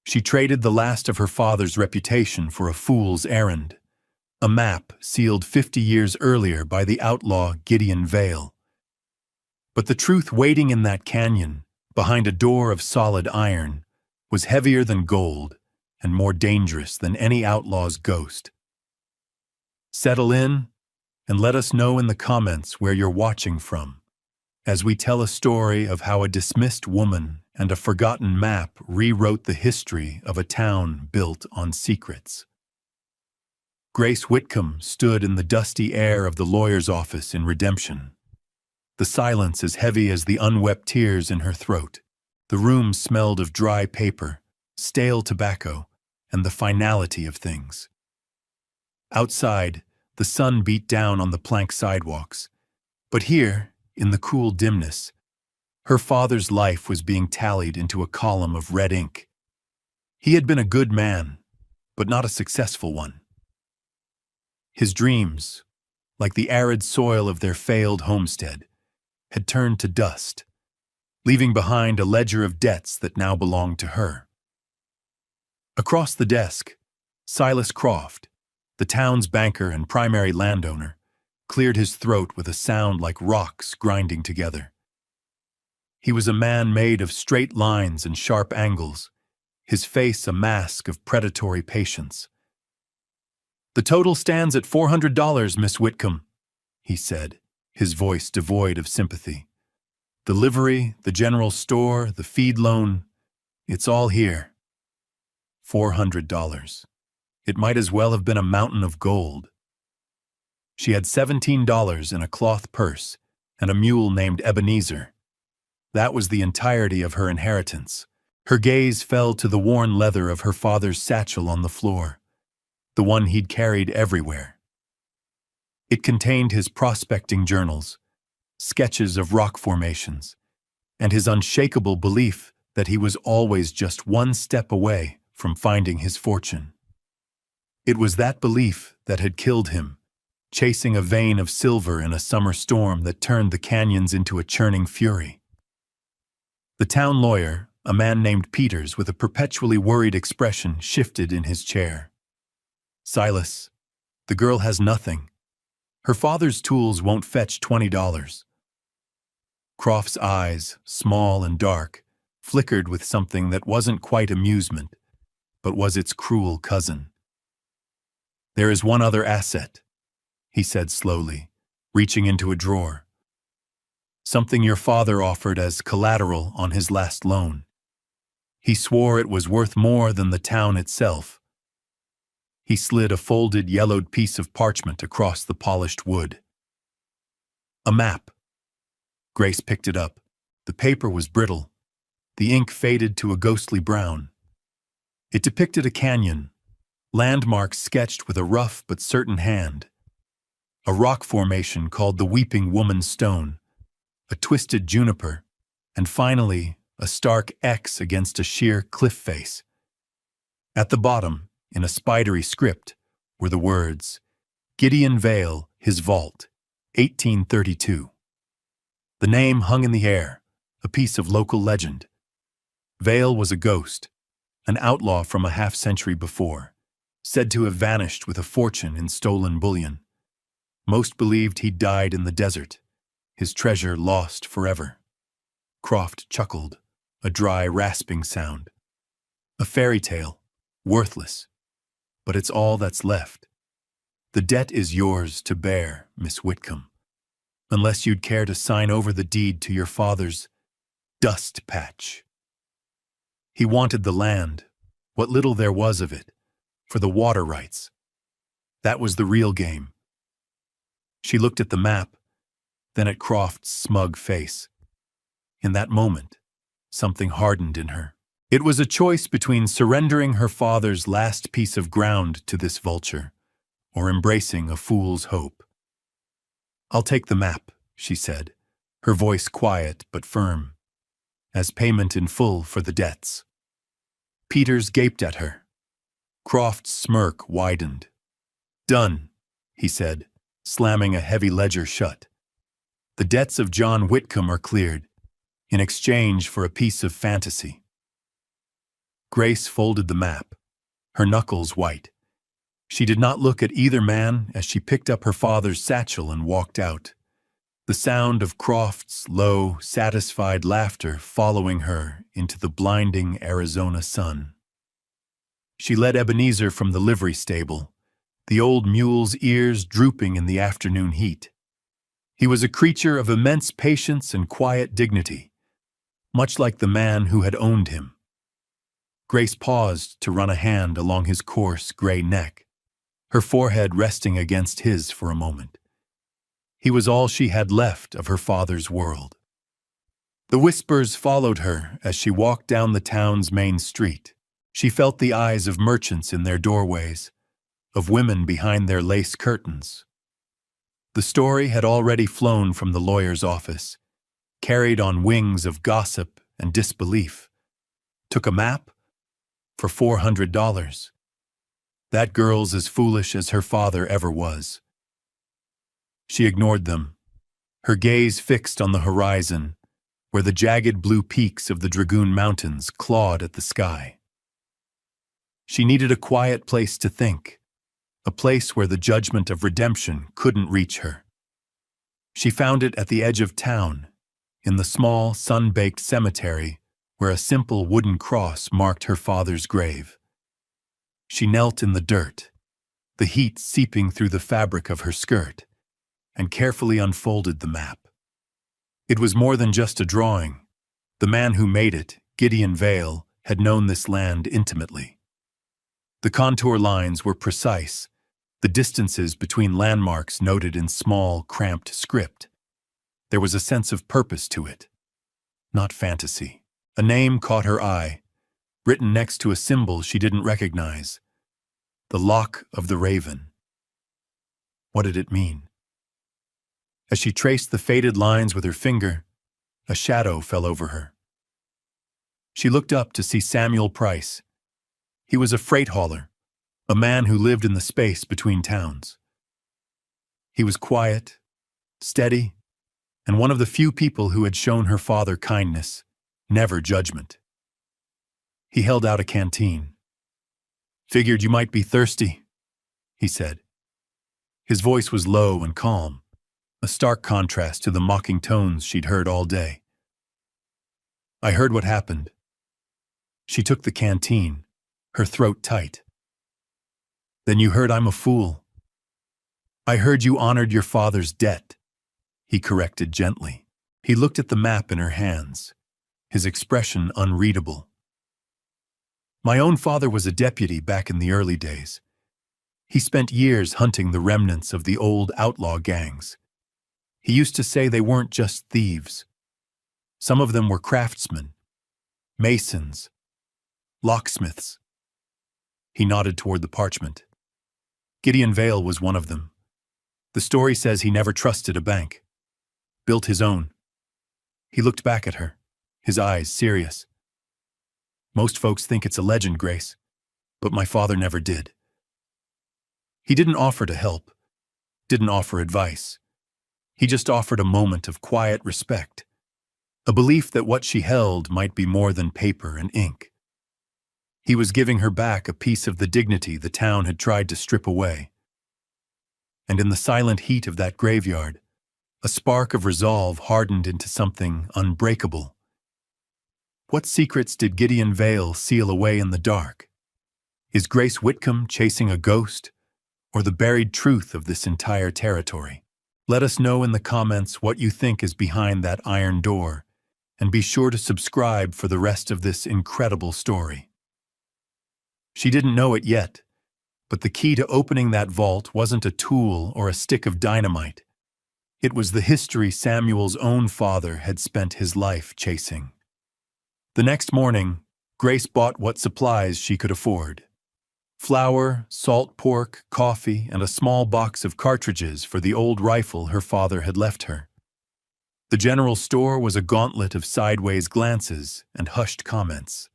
She traded the last of her father's reputation for a fool's errand, a map sealed 50 years earlier by the outlaw Gideon Vale. But the truth waiting in that canyon, behind a door of solid iron, was heavier than gold and more dangerous than any outlaw's ghost. Settle in and let us know in the comments where you're watching from, as we tell a story of how a dismissed woman and a forgotten map rewrote the history of a town built on secrets. Grace Whitcomb stood in the dusty air of the lawyer's office in Redemption, the silence as heavy as the unwept tears in her throat. The room smelled of dry paper, stale tobacco, and the finality of things. Outside, the sun beat down on the plank sidewalks, but here, in the cool dimness, her father's life was being tallied into a column of red ink. He had been a good man, but not a successful one. His dreams, like the arid soil of their failed homestead, had turned to dust, leaving behind a ledger of debts that now belonged to her. Across the desk, Silas Croft, the town's banker and primary landowner, cleared his throat with a sound like rocks grinding together. He was a man made of straight lines and sharp angles, his face a mask of predatory patience. "The total stands at $400, Miss Whitcomb," he said, his voice devoid of sympathy. "The livery, the general store, the feed loan, it's all here." $400. It might as well have been a mountain of gold. She had $17 in a cloth purse and a mule named Ebenezer. That was the entirety of her inheritance. Her gaze fell to the worn leather of her father's satchel on the floor, the one he'd carried everywhere. It contained his prospecting journals, sketches of rock formations, and his unshakable belief that he was always just one step away from finding his fortune. It was that belief that had killed him, chasing a vein of silver in a summer storm that turned the canyons into a churning fury. The town lawyer, a man named Peters with a perpetually worried expression, shifted in his chair. "Silas, the girl has nothing. Her father's tools won't fetch $20. Croft's eyes, small and dark, flickered with something that wasn't quite amusement, but was its cruel cousin. "There is one other asset," he said slowly, reaching into a drawer. "Something your father offered as collateral on his last loan. He swore it was worth more than the town itself." He slid a folded, yellowed piece of parchment across the polished wood. "A map." Grace picked it up. The paper was brittle. The ink faded to a ghostly brown. It depicted a canyon, landmarks sketched with a rough but certain hand. A rock formation called the Weeping Woman's Stone, a twisted juniper, and finally, a stark X against a sheer cliff face. At the bottom, in a spidery script, were the words, "Gideon Vale, his vault, 1832. The name hung in the air, a piece of local legend. Vale was a ghost, an outlaw from a half-century before, said to have vanished with a fortune in stolen bullion. Most believed he'd died in the desert, his treasure lost forever." Croft chuckled, a dry, rasping sound. "A fairy tale, worthless, but it's all that's left. The debt is yours to bear, Miss Whitcomb, unless you'd care to sign over the deed to your father's dust patch." He wanted the land, what little there was of it, for the water rights. That was the real game. She looked at the map, then at Croft's smug face. In that moment, something hardened in her. It was a choice between surrendering her father's last piece of ground to this vulture, or embracing a fool's hope. "I'll take the map," she said, her voice quiet but firm, "as payment in full for the debts." Peters gaped at her. Croft's smirk widened. "Done," he said, slamming a heavy ledger shut. "The debts of John Whitcomb are cleared, in exchange for a piece of fantasy." Grace folded the map, her knuckles white. She did not look at either man as she picked up her father's satchel and walked out, the sound of Croft's low, satisfied laughter following her into the blinding Arizona sun. She led Ebenezer from the livery stable, the old mule's ears drooping in the afternoon heat. He was a creature of immense patience and quiet dignity, much like the man who had owned him. Grace paused to run a hand along his coarse, gray neck, her forehead resting against his for a moment. He was all she had left of her father's world. The whispers followed her as she walked down the town's main street. She felt the eyes of merchants in their doorways, of women behind their lace curtains. The story had already flown from the lawyer's office, carried on wings of gossip and disbelief. Took a map? For $400. That girl's as foolish as her father ever was. She ignored them, her gaze fixed on the horizon, where the jagged blue peaks of the Dragoon Mountains clawed at the sky. She needed a quiet place to think, a place where the judgment of redemption couldn't reach her. She found it at the edge of town, in the small, sun-baked cemetery where a simple wooden cross marked her father's grave. She knelt in the dirt, the heat seeping through the fabric of her skirt, and carefully unfolded the map. It was more than just a drawing. The man who made it, Gideon Vale, had known this land intimately. The contour lines were precise, the distances between landmarks noted in small, cramped script. There was a sense of purpose to it, not fantasy. A name caught her eye, written next to a symbol she didn't recognize. The Lock of the Raven. What did it mean? As she traced the faded lines with her finger, a shadow fell over her. She looked up to see Samuel Price. He was a freight hauler, a man who lived in the space between towns. He was quiet, steady, and one of the few people who had shown her father kindness, never judgment. He held out a canteen. "Figured you might be thirsty," he said. His voice was low and calm, a stark contrast to the mocking tones she'd heard all day. "I heard what happened." She took the canteen, her throat tight. "Then you heard I'm a fool." "I heard you honored your father's debt," he corrected gently. He looked at the map in her hands, his expression unreadable. "My own father was a deputy back in the early days. He spent years hunting the remnants of the old outlaw gangs. He used to say they weren't just thieves. Some of them were craftsmen, masons, locksmiths." He nodded toward the parchment. Gideon Vale was one of them. The story says he never trusted a bank. Built his own. He looked back at her, his eyes serious. "Most folks think it's a legend, Grace, but my father never did. He didn't offer to help, didn't offer advice. He just offered a moment of quiet respect, a belief that what she held might be more than paper and ink. He was giving her back a piece of the dignity the town had tried to strip away. And in the silent heat of that graveyard, a spark of resolve hardened into something unbreakable. What secrets did Gideon Vale seal away in the dark? Is Grace Whitcomb chasing a ghost, or the buried truth of this entire territory? Let us know in the comments what you think is behind that iron door, and be sure to subscribe for the rest of this incredible story. She didn't know it yet, but the key to opening that vault wasn't a tool or a stick of dynamite. It was the history Samuel's own father had spent his life chasing. The next morning, Grace bought what supplies she could afford. Flour, salt pork, coffee, and a small box of cartridges for the old rifle her father had left her. The general store was a gauntlet of sideways glances and hushed comments.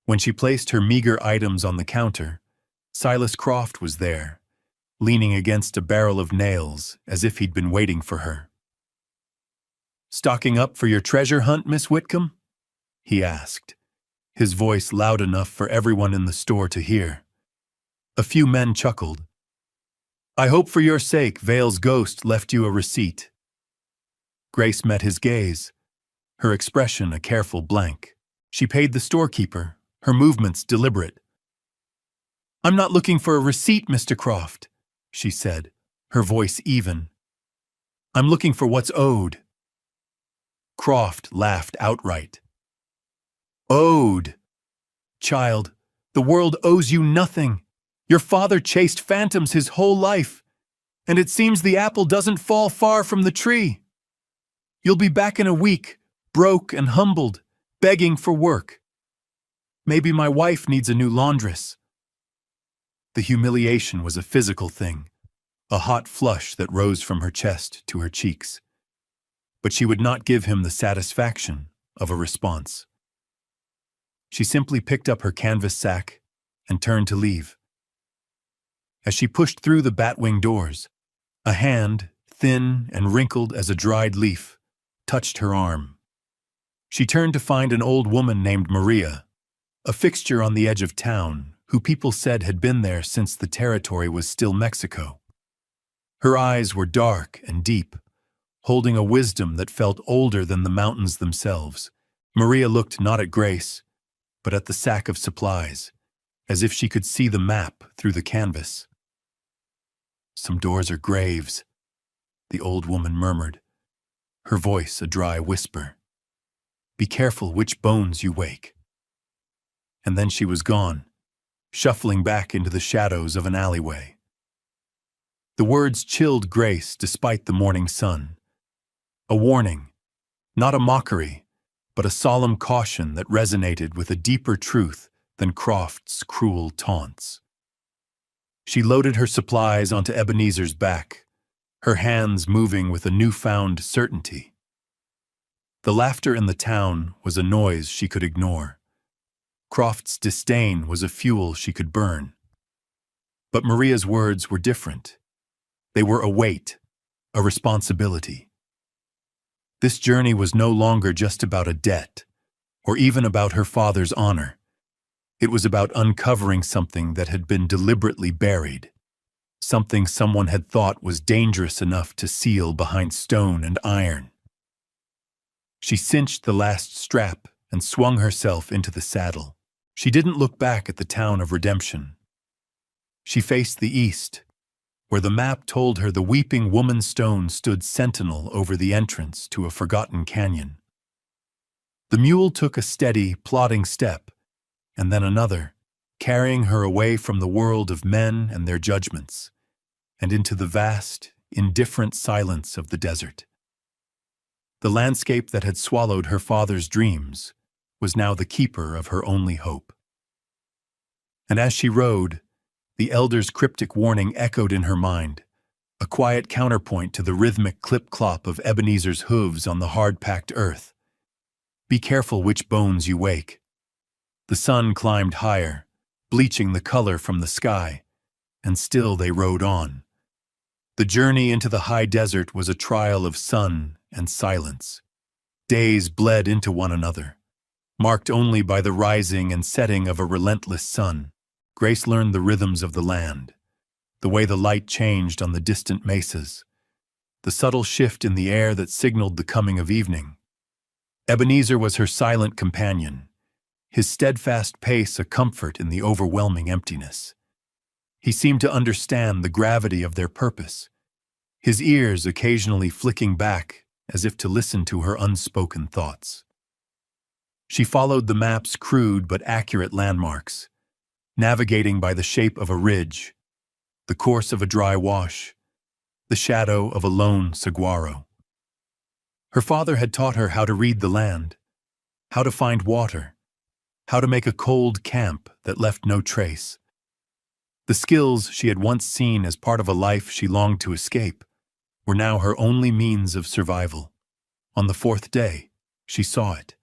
When she placed her meager items on the counter, Silas Croft was there, leaning against a barrel of nails as if he'd been waiting for her. "Stocking up for your treasure hunt, Miss Whitcomb?" he asked, his voice loud enough for everyone in the store to hear. A few men chuckled. "I hope for your sake Vale's ghost left you a receipt." Grace met his gaze, her expression a careful blank. She paid the storekeeper, her movements deliberate. "I'm not looking for a receipt, Mr. Croft," she said, her voice even. "I'm looking for what's owed." Croft laughed outright. "Owed? Child, the world owes you nothing. Your father chased phantoms his whole life, and it seems the apple doesn't fall far from the tree. You'll be back in a week, broke and humbled, begging for work. Maybe my wife needs a new laundress." The humiliation was a physical thing, a hot flush that rose from her chest to her cheeks. But she would not give him the satisfaction of a response. She simply picked up her canvas sack and turned to leave. As she pushed through the batwing doors, a hand, thin and wrinkled as a dried leaf, touched her arm. She turned to find an old woman named Maria, a fixture on the edge of town, who people said had been there since the territory was still Mexico. Her eyes were dark and deep, holding a wisdom that felt older than the mountains themselves, Maria looked not at Grace, but at the sack of supplies, as if she could see the map through the canvas. "Some doors are graves," the old woman murmured, her voice a dry whisper. "Be careful which bones you wake." And then she was gone, shuffling back into the shadows of an alleyway. The words chilled Grace despite the morning sun. A warning, not a mockery, but a solemn caution that resonated with a deeper truth than Croft's cruel taunts. She loaded her supplies onto Ebenezer's back, her hands moving with a newfound certainty. The laughter in the town was a noise she could ignore. Croft's disdain was a fuel she could burn. But Maria's words were different. They were a weight, a responsibility. This journey was no longer just about a debt, or even about her father's honor. It was about uncovering something that had been deliberately buried, something someone had thought was dangerous enough to seal behind stone and iron. She cinched the last strap and swung herself into the saddle. She didn't look back at the town of redemption. She faced the east, where the map told her the weeping woman stone stood sentinel over the entrance to a forgotten canyon. The mule took a steady, plodding step, and then another, carrying her away from the world of men and their judgments, and into the vast, indifferent silence of the desert. The landscape that had swallowed her father's dreams was now the keeper of her only hope. And as she rode, the elder's cryptic warning echoed in her mind, a quiet counterpoint to the rhythmic clip-clop of Ebenezer's hooves on the hard-packed earth. Be careful which bones you wake. The sun climbed higher, bleaching the color from the sky, and still they rode on. The journey into the high desert was a trial of sun and silence. Days bled into one another, marked only by the rising and setting of a relentless sun. Grace learned the rhythms of the land, the way the light changed on the distant mesas, the subtle shift in the air that signaled the coming of evening. Ebenezer was her silent companion, his steadfast pace a comfort in the overwhelming emptiness. He seemed to understand the gravity of their purpose, his ears occasionally flicking back as if to listen to her unspoken thoughts. She followed the map's crude but accurate landmarks, navigating by the shape of a ridge, the course of a dry wash, the shadow of a lone saguaro. Her father had taught her how to read the land, how to find water, how to make a cold camp that left no trace. The skills she had once seen as part of a life she longed to escape were now her only means of survival. On the fourth day, she saw it.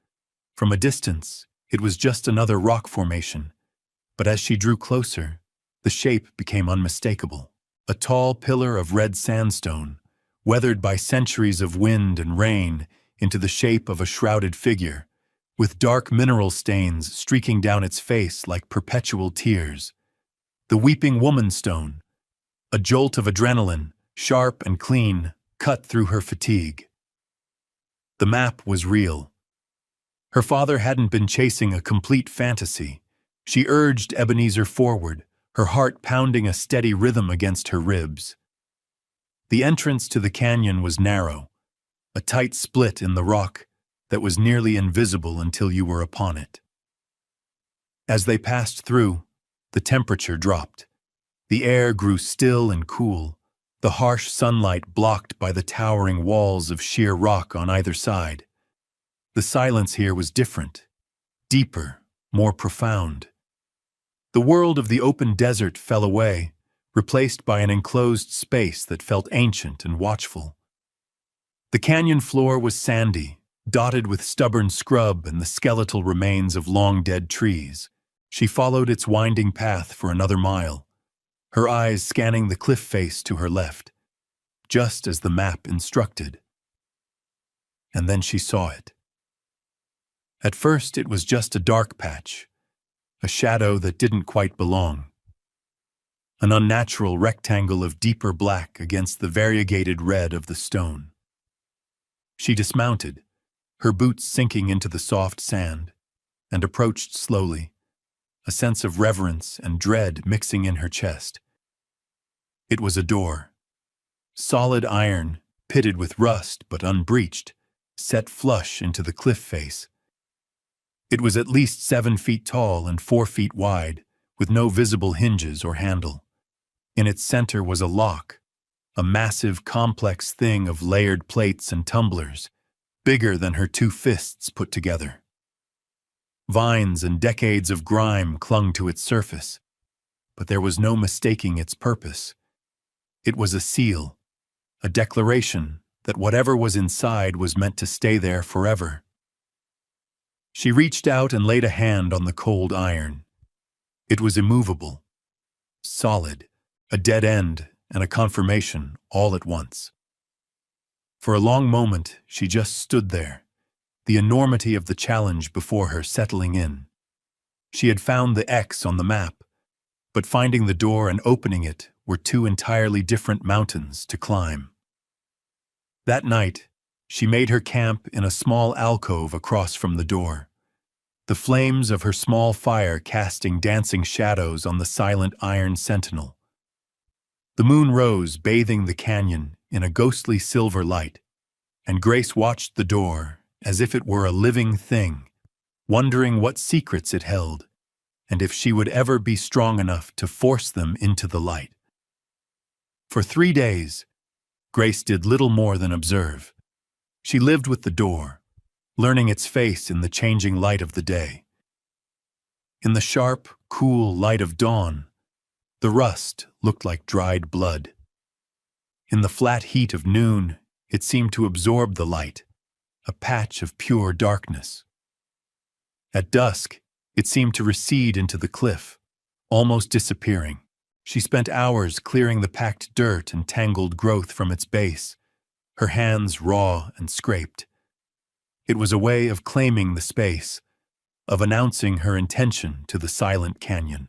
From a distance, it was just another rock formation, but as she drew closer, the shape became unmistakable. A tall pillar of red sandstone, weathered by centuries of wind and rain into the shape of a shrouded figure, with dark mineral stains streaking down its face like perpetual tears. The weeping woman stone, a jolt of adrenaline, sharp and clean, cut through her fatigue. The map was real. Her father hadn't been chasing a complete fantasy. She urged Ebenezer forward, her heart pounding a steady rhythm against her ribs. The entrance to the canyon was narrow, a tight split in the rock that was nearly invisible until you were upon it. As they passed through, the temperature dropped. The air grew still and cool, the harsh sunlight blocked by the towering walls of sheer rock on either side. The silence here was different, deeper, more profound. The world of the open desert fell away, replaced by an enclosed space that felt ancient and watchful. The canyon floor was sandy, dotted with stubborn scrub and the skeletal remains of long-dead trees. She followed its winding path for another mile, her eyes scanning the cliff face to her left, just as the map instructed. And then she saw it. At first, it was just a dark patch, a shadow that didn't quite belong. An unnatural rectangle of deeper black against the variegated red of the stone. She dismounted, her boots sinking into the soft sand, and approached slowly, a sense of reverence and dread mixing in her chest. It was a door. Solid iron, pitted with rust but unbreached, set flush into the cliff face. It was at least 7 feet tall and 4 feet wide, with no visible hinges or handle. In its center was a lock, a massive, complex thing of layered plates and tumblers, bigger than her 2 fists put together. Vines and decades of grime clung to its surface, but there was no mistaking its purpose. It was a seal, a declaration that whatever was inside was meant to stay there forever. She reached out and laid a hand on the cold iron. It was immovable, solid, a dead end and a confirmation all at once. For a long moment, she just stood there, the enormity of the challenge before her settling in. She had found the X on the map, but finding the door and opening it were 2 entirely different mountains to climb. That night, she made her camp in a small alcove across from the door, the flames of her small fire casting dancing shadows on the silent iron sentinel. The moon rose, bathing the canyon in a ghostly silver light, and Grace watched the door as if it were a living thing, wondering what secrets it held, and if she would ever be strong enough to force them into the light. For 3 days, Grace did little more than observe. She lived with the door, learning its face in the changing light of the day. In the sharp, cool light of dawn, the rust looked like dried blood. In the flat heat of noon, it seemed to absorb the light, a patch of pure darkness. At dusk, it seemed to recede into the cliff, almost disappearing. She spent hours clearing the packed dirt and tangled growth from its base, her hands raw and scraped. It was a way of claiming the space, of announcing her intention to the silent canyon.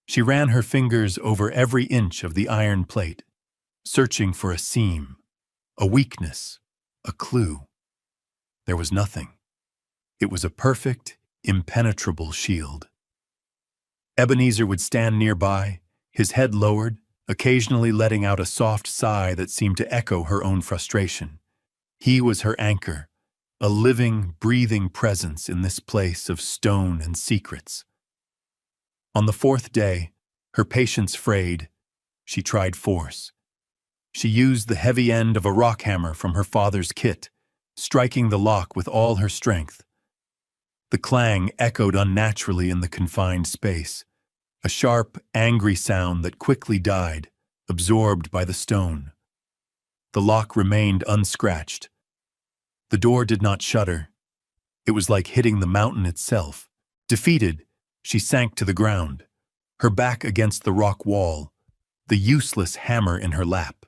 She ran her fingers over every inch of the iron plate, searching for a seam, a weakness, a clue. There was nothing. It was a perfect, impenetrable shield. Ebenezer would stand nearby, his head lowered, occasionally letting out a soft sigh that seemed to echo her own frustration. He was her anchor, a living, breathing presence in this place of stone and secrets. On the 4th day, her patience frayed. She tried force. She used the heavy end of a rock hammer from her father's kit, striking the lock with all her strength. The clang echoed unnaturally in the confined space, a sharp, angry sound that quickly died, absorbed by the stone. The lock remained unscratched. The door did not shudder. It was like hitting the mountain itself. Defeated, she sank to the ground, her back against the rock wall, the useless hammer in her lap.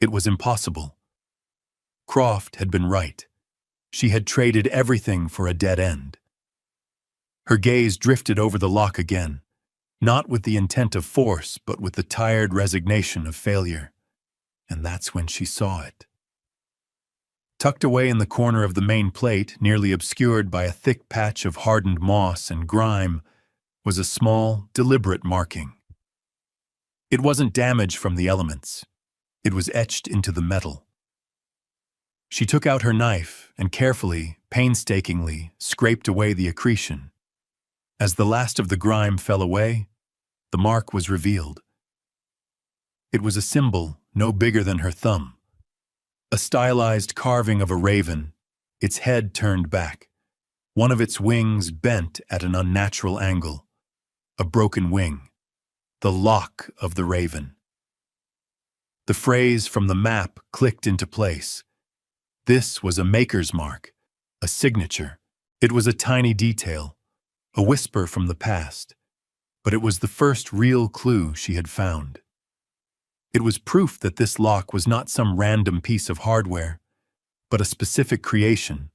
It was impossible. Croft had been right. She had traded everything for a dead end. Her gaze drifted over the lock again, not with the intent of force, but with the tired resignation of failure. And that's when she saw it. Tucked away in the corner of the main plate, nearly obscured by a thick patch of hardened moss and grime, was a small, deliberate marking. It wasn't damage from the elements. It was etched into the metal. She took out her knife and carefully, painstakingly, scraped away the accretion. As the last of the grime fell away, the mark was revealed. It was a symbol no bigger than her thumb. A stylized carving of a raven, its head turned back, one of its wings bent at an unnatural angle. A broken wing, the lock of the raven. The phrase from the map clicked into place. This was a maker's mark, a signature. It was a tiny detail, a whisper from the past, but it was the first real clue she had found. It was proof that this lock was not some random piece of hardware, but a specific creation,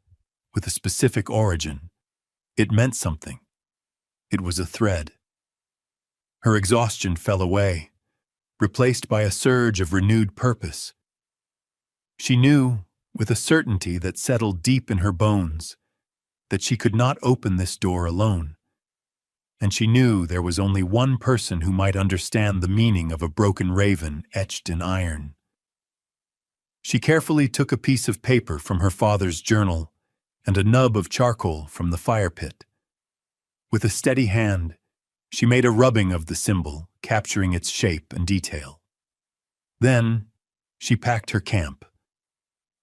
with a specific origin. It meant something. It was a thread. Her exhaustion fell away, replaced by a surge of renewed purpose. She knew, with a certainty that settled deep in her bones, that she could not open this door alone. And she knew there was only one person who might understand the meaning of a broken raven etched in iron. She carefully took a piece of paper from her father's journal and a nub of charcoal from the fire pit. With a steady hand, she made a rubbing of the symbol, capturing its shape and detail. Then, she packed her camp.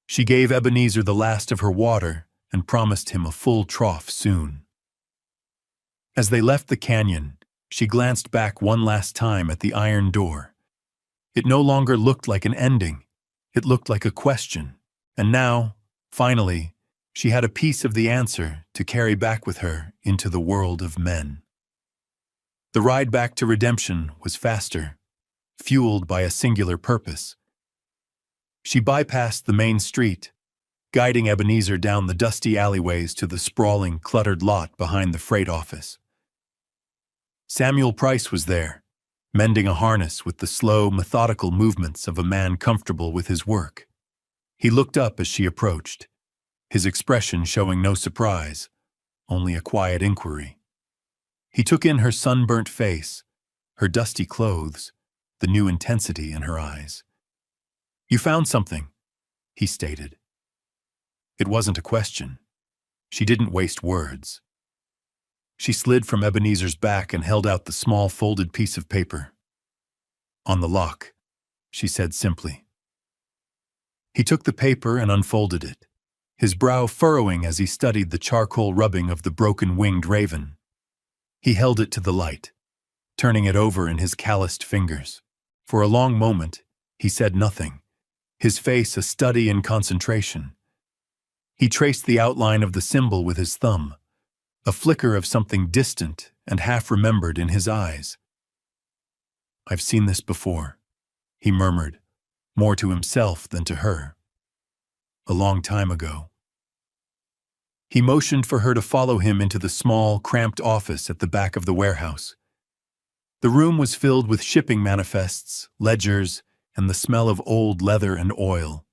She gave Ebenezer the last of her water and promised him a full trough soon. As they left the canyon, she glanced back one last time at the iron door. It no longer looked like an ending. It looked like a question. And now, finally, she had a piece of the answer to carry back with her into the world of men. The ride back to redemption was faster, fueled by a singular purpose. She bypassed the main street, guiding Ebenezer down the dusty alleyways to the sprawling, cluttered lot behind the freight office. Samuel Price was there, mending a harness with the slow, methodical movements of a man comfortable with his work. He looked up as she approached, his expression showing no surprise, only a quiet inquiry. He took in her sunburnt face, her dusty clothes, the new intensity in her eyes. "You found something," he stated. It wasn't a question. She didn't waste words. She slid from Ebenezer's back and held out the small folded piece of paper. "On the lock," she said simply. He took the paper and unfolded it, his brow furrowing as he studied the charcoal rubbing of the broken-winged raven. He held it to the light, turning it over in his calloused fingers. For a long moment, he said nothing, his face a study in concentration. He traced the outline of the symbol with his thumb, a flicker of something distant and half-remembered in his eyes. "I've seen this before," he murmured, more to himself than to her. "A long time ago." He motioned for her to follow him into the small, cramped office at the back of the warehouse. The room was filled with shipping manifests, ledgers, and the smell of old leather and oil.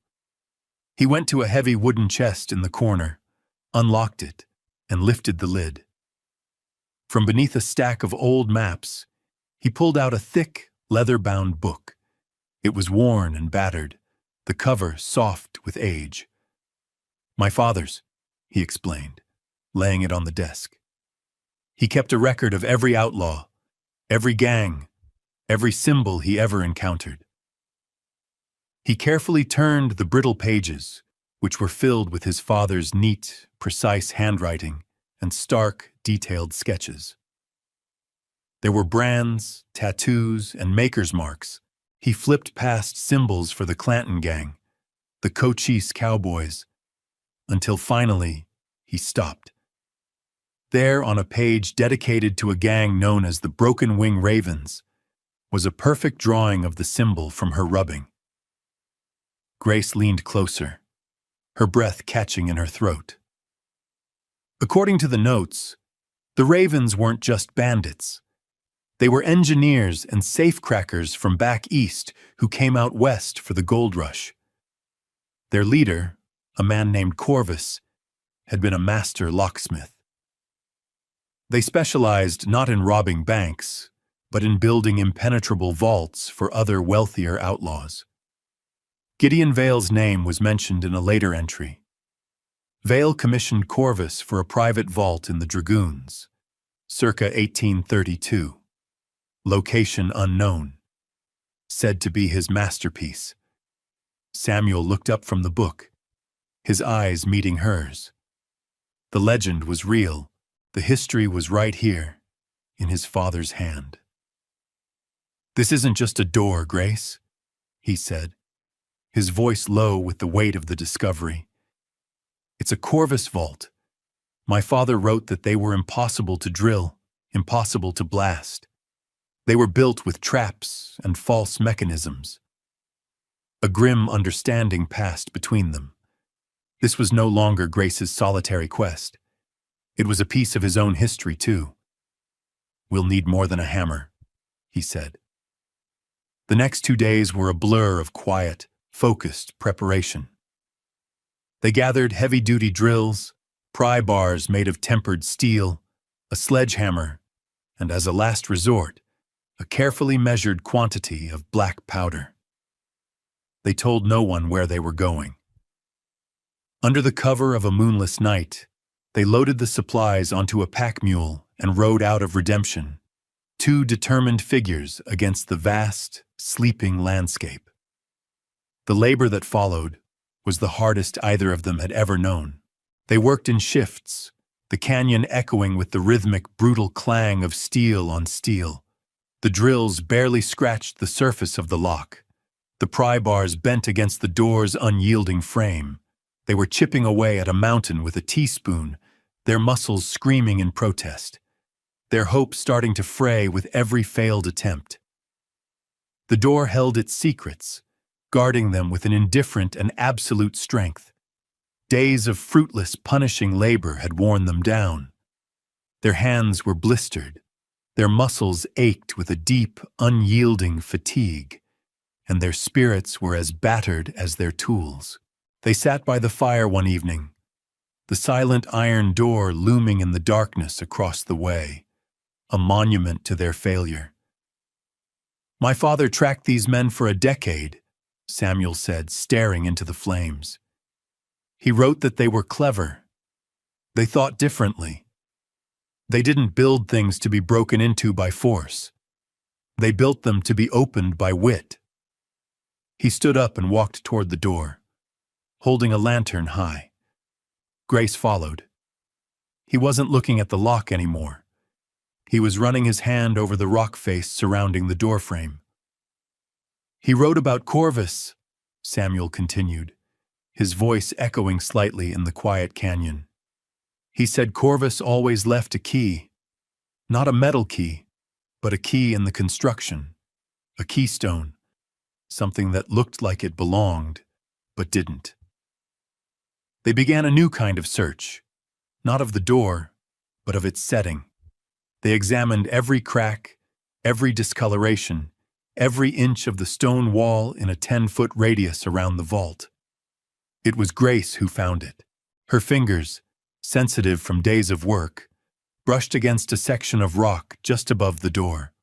He went to a heavy wooden chest in the corner, unlocked it, and lifted the lid. From beneath a stack of old maps, he pulled out a thick, leather-bound book. It was worn and battered, the cover soft with age. "My father's," he explained, laying it on the desk. He kept a record of every outlaw, every gang, every symbol he ever encountered. He carefully turned the brittle pages, which were filled with his father's neat, precise handwriting and stark, detailed sketches. There were brands, tattoos, and maker's marks. He flipped past symbols for the Clanton gang, the Cochise Cowboys, until finally he stopped. There, on a page dedicated to a gang known as the Broken Wing Ravens, was a perfect drawing of the symbol from her rubbing. Grace leaned closer, her breath catching in her throat. According to the notes, the Ravens weren't just bandits. They were engineers and safecrackers from back east who came out west for the gold rush. Their leader, a man named Corvus, had been a master locksmith. They specialized not in robbing banks, but in building impenetrable vaults for other wealthier outlaws. Gideon Vale's name was mentioned in a later entry. Vale commissioned Corvus for a private vault in the Dragoons, circa 1832. Location unknown. Said to be his masterpiece. Samuel looked up from the book, his eyes meeting hers. The legend was real. The history was right here, in his father's hand. "This isn't just a door, Grace," he said, his voice low with the weight of the discovery. "It's a Corvus vault. My father wrote that they were impossible to drill, impossible to blast. They were built with traps and false mechanisms." A grim understanding passed between them. This was no longer Grace's solitary quest. It was a piece of his own history, too. "We'll need more than a hammer," he said. The next 2 days were a blur of quiet, focused preparation. They gathered heavy-duty drills, pry bars made of tempered steel, a sledgehammer, and as a last resort, a carefully measured quantity of black powder. They told no one where they were going. Under the cover of a moonless night, they loaded the supplies onto a pack mule and rode out of Redemption, two determined figures against the vast, sleeping landscape. The labor that followed was the hardest either of them had ever known. They worked in shifts, the canyon echoing with the rhythmic, brutal clang of steel on steel. The drills barely scratched the surface of the lock. The pry bars bent against the door's unyielding frame. They were chipping away at a mountain with a teaspoon, their muscles screaming in protest, their hope starting to fray with every failed attempt. The door held its secrets, guarding them with an indifferent and absolute strength. Days of fruitless, punishing labor had worn them down. Their hands were blistered, their muscles ached with a deep, unyielding fatigue, and their spirits were as battered as their tools. They sat by the fire one evening, the silent iron door looming in the darkness across the way, a monument to their failure. "My father tracked these men for a decade," Samuel said, staring into the flames. "He wrote that they were clever. They thought differently. They didn't build things to be broken into by force. They built them to be opened by wit." He stood up and walked toward the door, holding a lantern high. Grace followed. He wasn't looking at the lock anymore. He was running his hand over the rock face surrounding the doorframe. "He wrote about Corvus," Samuel continued, his voice echoing slightly in the quiet canyon. "He said Corvus always left a key, not a metal key, but a key in the construction, a keystone, something that looked like it belonged, but didn't." They began a new kind of search, not of the door, but of its setting. They examined every crack, every discoloration, every inch of the stone wall in a 10-foot radius around the vault. It was Grace who found it. Her fingers, sensitive from days of work, brushed against a section of rock just above the door.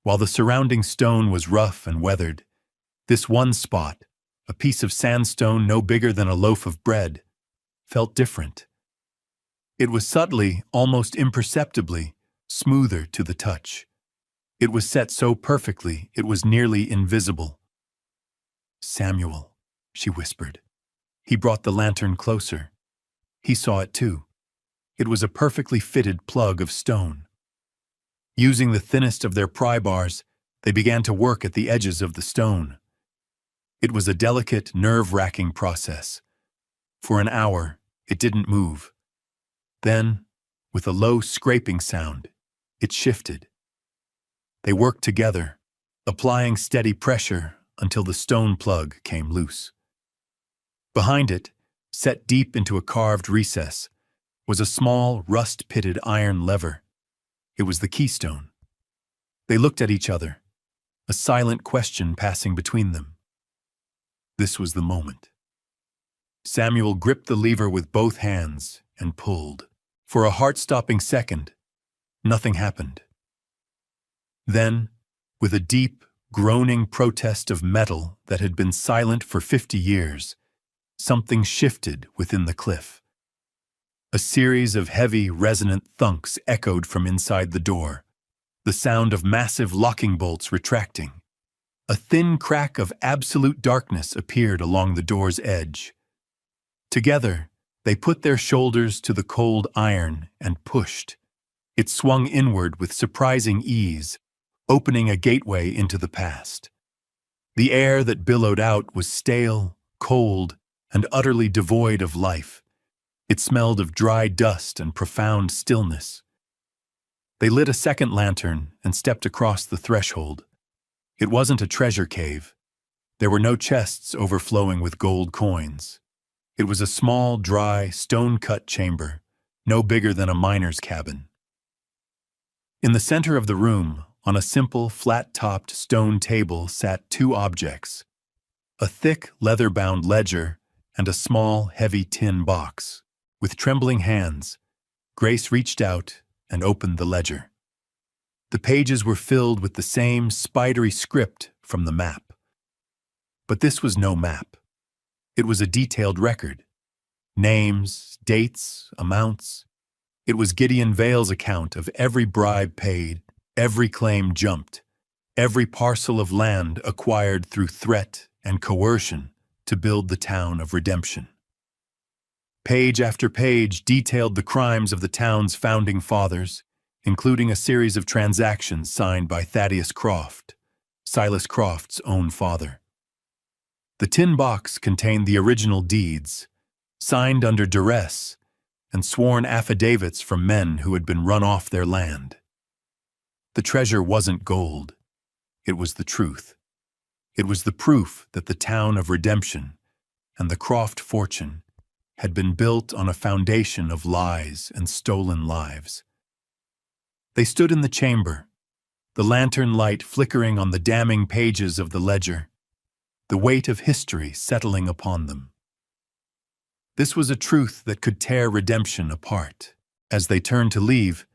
While the surrounding stone was rough and weathered, this one spot, a piece of sandstone no bigger than a loaf of bread, felt different. It was subtly, almost imperceptibly, smoother to the touch. It was set so perfectly it was nearly invisible. "Samuel," she whispered. He brought the lantern closer. He saw it too. It was a perfectly fitted plug of stone. Using the thinnest of their pry bars, they began to work at the edges of the stone. It was a delicate, nerve-wracking process. For an hour, it didn't move. Then, with a low scraping sound, it shifted. They worked together, applying steady pressure until the stone plug came loose. Behind it, set deep into a carved recess, was a small, rust-pitted iron lever. It was the keystone. They looked at each other, a silent question passing between them. This was the moment. Samuel gripped the lever with both hands and pulled. For a heart-stopping second, nothing happened. Then, with a deep, groaning protest of metal that had been silent for 50 years, something shifted within the cliff. A series of heavy, resonant thunks echoed from inside the door, the sound of massive locking bolts retracting. A thin crack of absolute darkness appeared along the door's edge. Together, they put their shoulders to the cold iron and pushed. It swung inward with surprising ease, opening a gateway into the past. The air that billowed out was stale, cold, and utterly devoid of life. It smelled of dry dust and profound stillness. They lit a second lantern and stepped across the threshold. It wasn't a treasure cave. There were no chests overflowing with gold coins. It was a small, dry, stone-cut chamber, no bigger than a miner's cabin. In the center of the room, on a simple, flat-topped stone table, sat two objects: a thick, leather-bound ledger and a small, heavy tin box. With trembling hands, Grace reached out and opened the ledger. The pages were filled with the same spidery script from the map. But this was no map. It was a detailed record. Names, dates, amounts. It was Gideon Vale's account of every bribe paid, every claim jumped, every parcel of land acquired through threat and coercion to build the town of redemption. Page after page detailed the crimes of the town's founding fathers, including a series of transactions signed by Thaddeus Croft, Silas Croft's own father. The tin box contained the original deeds, signed under duress, and sworn affidavits from men who had been run off their land. The treasure wasn't gold. It was the truth. It was the proof that the town of redemption and the Croft fortune had been built on a foundation of lies and stolen lives. They stood in the chamber, the lantern light flickering on the damning pages of the ledger, the weight of history settling upon them. This was a truth that could tear redemption apart. As they turned to leave,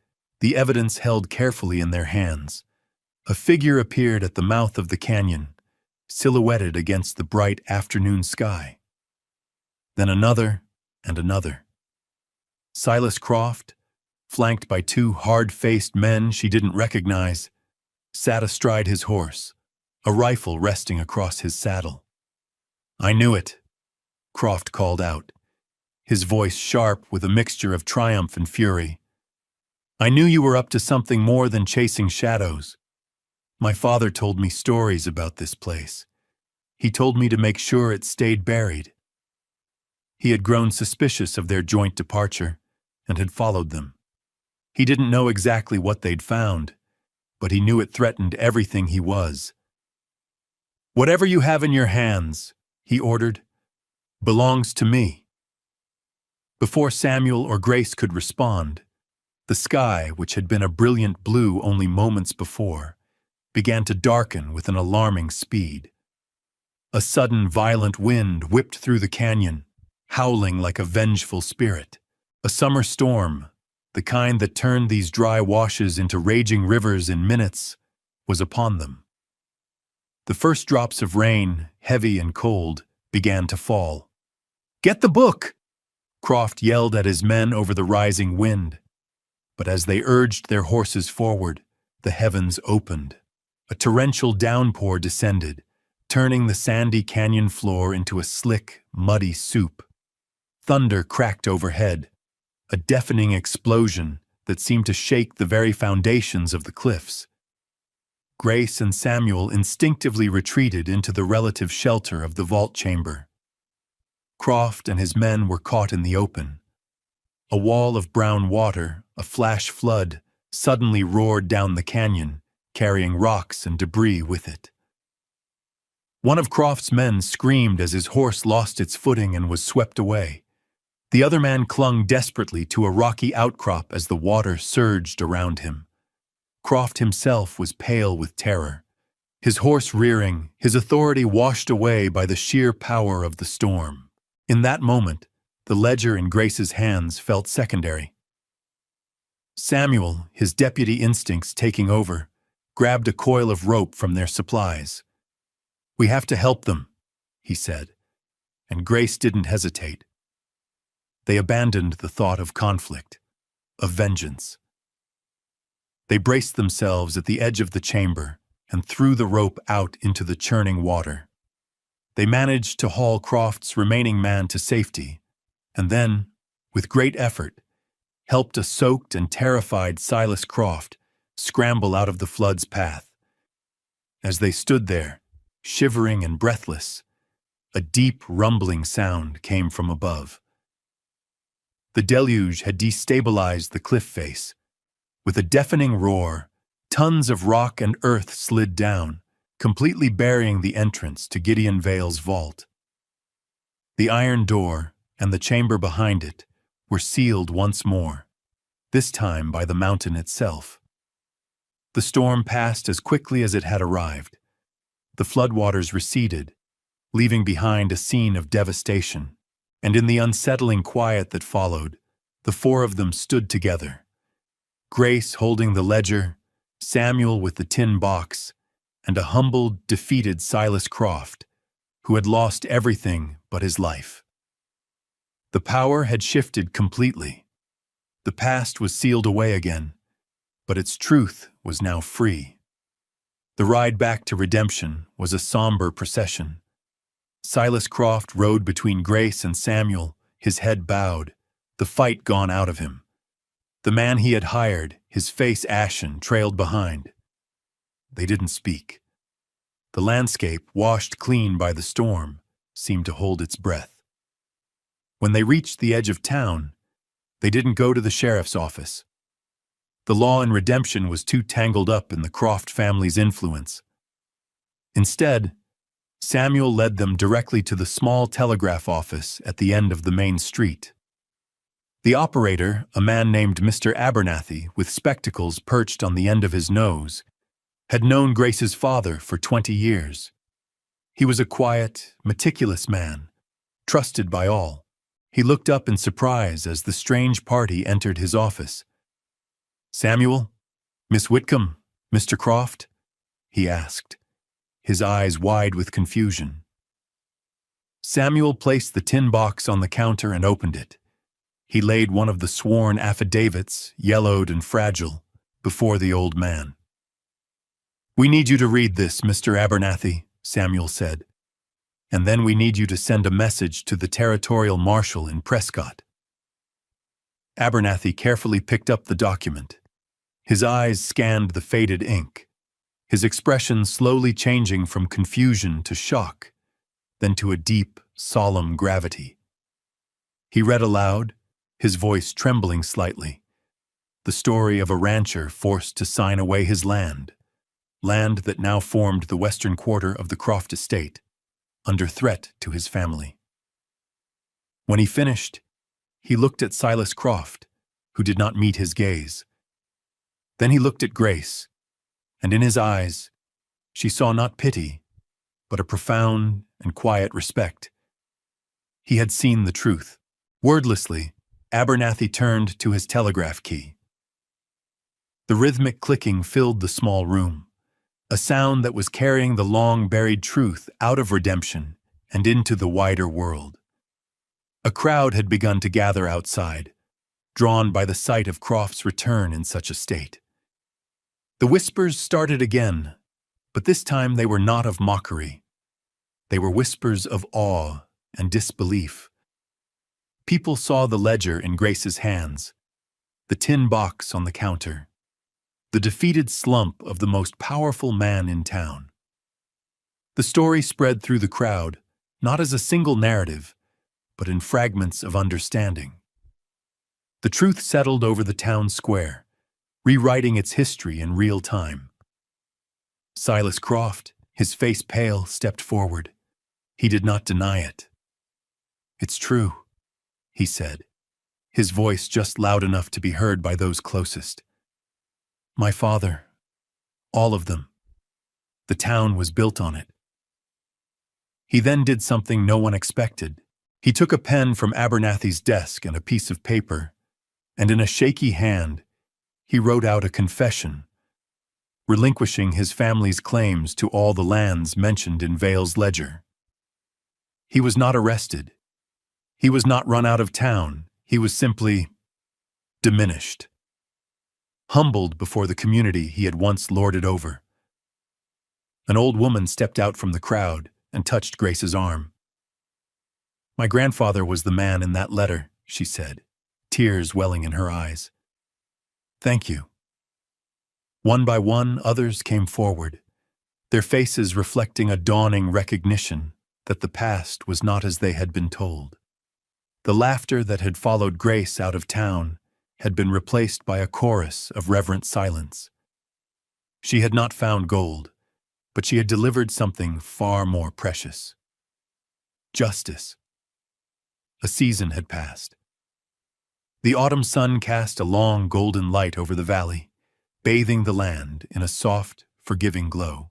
the evidence held carefully in their hands, a figure appeared at the mouth of the canyon, silhouetted against the bright afternoon sky. Then another and another. Silas Croft, flanked by two hard-faced men she didn't recognize, sat astride his horse, a rifle resting across his saddle. "I knew it," Croft called out, his voice sharp with a mixture of triumph and fury. "I knew you were up to something more than chasing shadows. My father told me stories about this place. He told me to make sure it stayed buried." He had grown suspicious of their joint departure and had followed them. He didn't know exactly what they'd found, but he knew it threatened everything he was. "Whatever you have in your hands," he ordered, "belongs to me." Before Samuel or Grace could respond, the sky, which had been a brilliant blue only moments before, began to darken with an alarming speed. A sudden violent wind whipped through the canyon, howling like a vengeful spirit. A summer storm, the kind that turned these dry washes into raging rivers in minutes, was upon them. The first drops of rain, heavy and cold, began to fall. "Get the book!" Croft yelled at his men over the rising wind. But as they urged their horses forward, the heavens opened. A torrential downpour descended, turning the sandy canyon floor into a slick, muddy soup. Thunder cracked overhead, a deafening explosion that seemed to shake the very foundations of the cliffs. Grace and Samuel instinctively retreated into the relative shelter of the vault chamber. Croft and his men were caught in the open. A wall of brown water, a flash flood, suddenly roared down the canyon, carrying rocks and debris with it. One of Croft's men screamed as his horse lost its footing and was swept away. The other man clung desperately to a rocky outcrop as the water surged around him. Croft himself was pale with terror, his horse rearing, his authority washed away by the sheer power of the storm. In that moment, the ledger in Grace's hands felt secondary. Samuel, his deputy instincts taking over, grabbed a coil of rope from their supplies. "We have to help them," he said, and Grace didn't hesitate. They abandoned the thought of conflict, of vengeance. They braced themselves at the edge of the chamber and threw the rope out into the churning water. They managed to haul Croft's remaining man to safety, and then, with great effort, helped a soaked and terrified Silas Croft scramble out of the flood's path. As they stood there, shivering and breathless, a deep rumbling sound came from above. The deluge had destabilized the cliff face. With a deafening roar, tons of rock and earth slid down, completely burying the entrance to Gideon Vale's vault. The iron door and the chamber behind it were sealed once more, this time by the mountain itself. The storm passed as quickly as it had arrived. The floodwaters receded, leaving behind a scene of devastation. And in the unsettling quiet that followed, the four of them stood together. Grace holding the ledger, Samuel with the tin box, and a humbled, defeated Silas Croft, who had lost everything but his life. The power had shifted completely. The past was sealed away again, but its truth was now free. The ride back to redemption was a somber procession. Silas Croft rode between Grace and Samuel, his head bowed, the fight gone out of him. The man he had hired, his face ashen, trailed behind. They didn't speak. The landscape, washed clean by the storm, seemed to hold its breath. When they reached the edge of town, they didn't go to the sheriff's office. The law and redemption was too tangled up in the Croft family's influence. Instead, Samuel led them directly to the small telegraph office at the end of the main street. The operator, a man named Mr. Abernathy with spectacles perched on the end of his nose, had known Grace's father for 20 years. He was a quiet, meticulous man, trusted by all. He looked up in surprise as the strange party entered his office. "Samuel? Miss Whitcomb? Mr. Croft?" he asked, his eyes wide with confusion. Samuel placed the tin box on the counter and opened it. He laid one of the sworn affidavits, yellowed and fragile, before the old man. "We need you to read this, Mr. Abernathy," Samuel said, "and then we need you to send a message to the territorial marshal in Prescott." Abernathy carefully picked up the document. His eyes scanned the faded ink, his expression slowly changing from confusion to shock, then to a deep, solemn gravity. He read aloud, his voice trembling slightly, the story of a rancher forced to sign away his land that now formed the western quarter of the Croft estate, under threat to his family. When he finished, he looked at Silas Croft, who did not meet his gaze. Then he looked at Grace, and in his eyes, she saw not pity, but a profound and quiet respect. He had seen the truth. Wordlessly, Abernathy turned to his telegraph key. The rhythmic clicking filled the small room, a sound that was carrying the long-buried truth out of redemption and into the wider world. A crowd had begun to gather outside, drawn by the sight of Croft's return in such a state. The whispers started again, but this time they were not of mockery. They were whispers of awe and disbelief. People saw the ledger in Grace's hands, the tin box on the counter, the defeated slump of the most powerful man in town. The story spread through the crowd, not as a single narrative, but in fragments of understanding. The truth settled over the town square, rewriting its history in real time. Silas Croft, his face pale, stepped forward. He did not deny it. "It's true," he said, his voice just loud enough to be heard by those closest. "My father, all of them. The town was built on it." He then did something no one expected. He took a pen from Abernathy's desk and a piece of paper, and in a shaky hand, he wrote out a confession, relinquishing his family's claims to all the lands mentioned in Vale's ledger. He was not arrested. He was not run out of town. He was simply diminished, humbled before the community he had once lorded over. An old woman stepped out from the crowd and touched Grace's arm. "My grandfather was the man in that letter," she said, tears welling in her eyes. "Thank you." One by one, others came forward, their faces reflecting a dawning recognition that the past was not as they had been told. The laughter that had followed Grace out of town had been replaced by a chorus of reverent silence. She had not found gold, but she had delivered something far more precious. Justice. A season had passed. The autumn sun cast a long golden light over the valley, bathing the land in a soft, forgiving glow.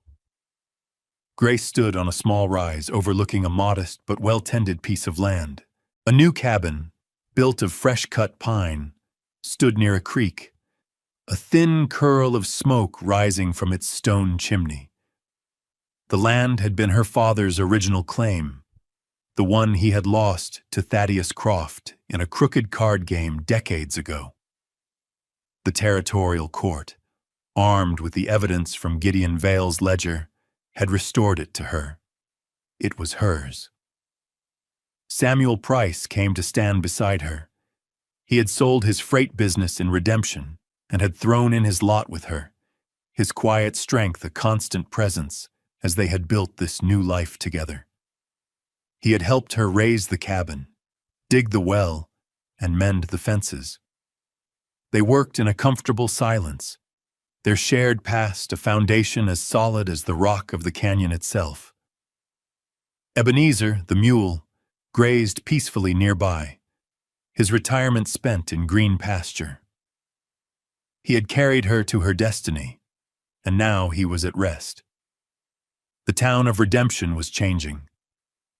Grace stood on a small rise overlooking a modest but well-tended piece of land, A new cabin, built of fresh-cut pine, stood near a creek, a thin curl of smoke rising from its stone chimney. The land had been her father's original claim, the one he had lost to Thaddeus Croft in a crooked card game decades ago. The territorial court, armed with the evidence from Gideon Vale's ledger, had restored it to her. It was hers. Samuel Price came to stand beside her. He had sold his freight business in redemption and had thrown in his lot with her, his quiet strength a constant presence as they had built this new life together. He had helped her raise the cabin, dig the well, and mend the fences. They worked in a comfortable silence, their shared past a foundation as solid as the rock of the canyon itself. Ebenezer, the mule, grazed peacefully nearby, his retirement spent in green pasture. He had carried her to her destiny, and now he was at rest. The town of Redemption was changing.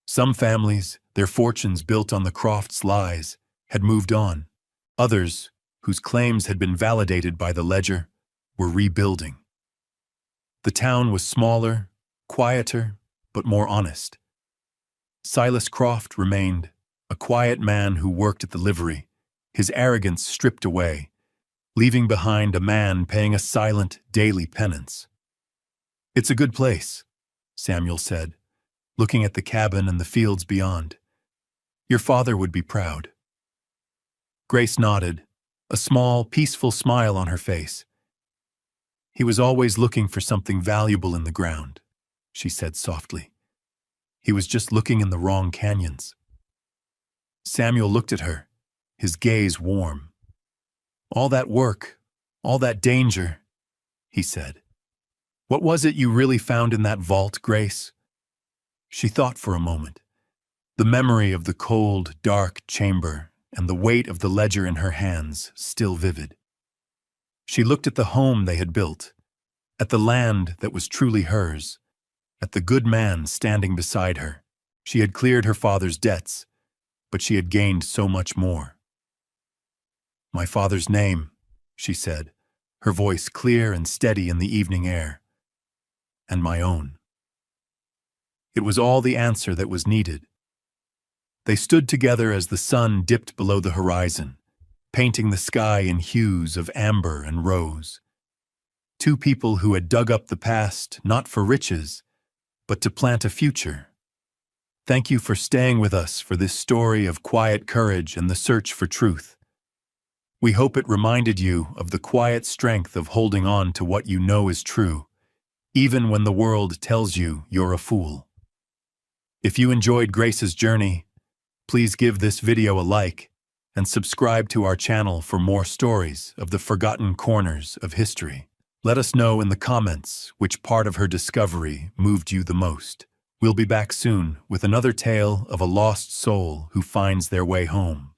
Some families, their fortunes built on the Crofts' lies, had moved on. Others, whose claims had been validated by the ledger, were rebuilding. The town was smaller, quieter, but more honest. Silas Croft remained, a quiet man who worked at the livery, his arrogance stripped away, leaving behind a man paying a silent, daily penance. "It's a good place," Samuel said, looking at the cabin and the fields beyond. "Your father would be proud." Grace nodded, a small, peaceful smile on her face. "He was always looking for something valuable in the ground," she said softly. "He was just looking in the wrong canyons." Samuel looked at her, his gaze warm. "All that work, all that danger," he said. "What was it you really found in that vault, Grace?" She thought for a moment, the memory of the cold, dark chamber and the weight of the ledger in her hands still vivid. She looked at the home they had built, at the land that was truly hers, at the good man standing beside her. She had cleared her father's debts, but she had gained so much more. "My father's name," she said, her voice clear and steady in the evening air. "And my own." It was all the answer that was needed. They stood together as the sun dipped below the horizon, painting the sky in hues of amber and rose. Two people who had dug up the past not for riches, but to plant a future. Thank you for staying with us for this story of quiet courage and the search for truth. We hope it reminded you of the quiet strength of holding on to what you know is true, even when the world tells you you're a fool. If you enjoyed Grace's journey, please give this video a like and subscribe to our channel for more stories of the forgotten corners of history. Let us know in the comments which part of her discovery moved you the most. We'll be back soon with another tale of a lost soul who finds their way home.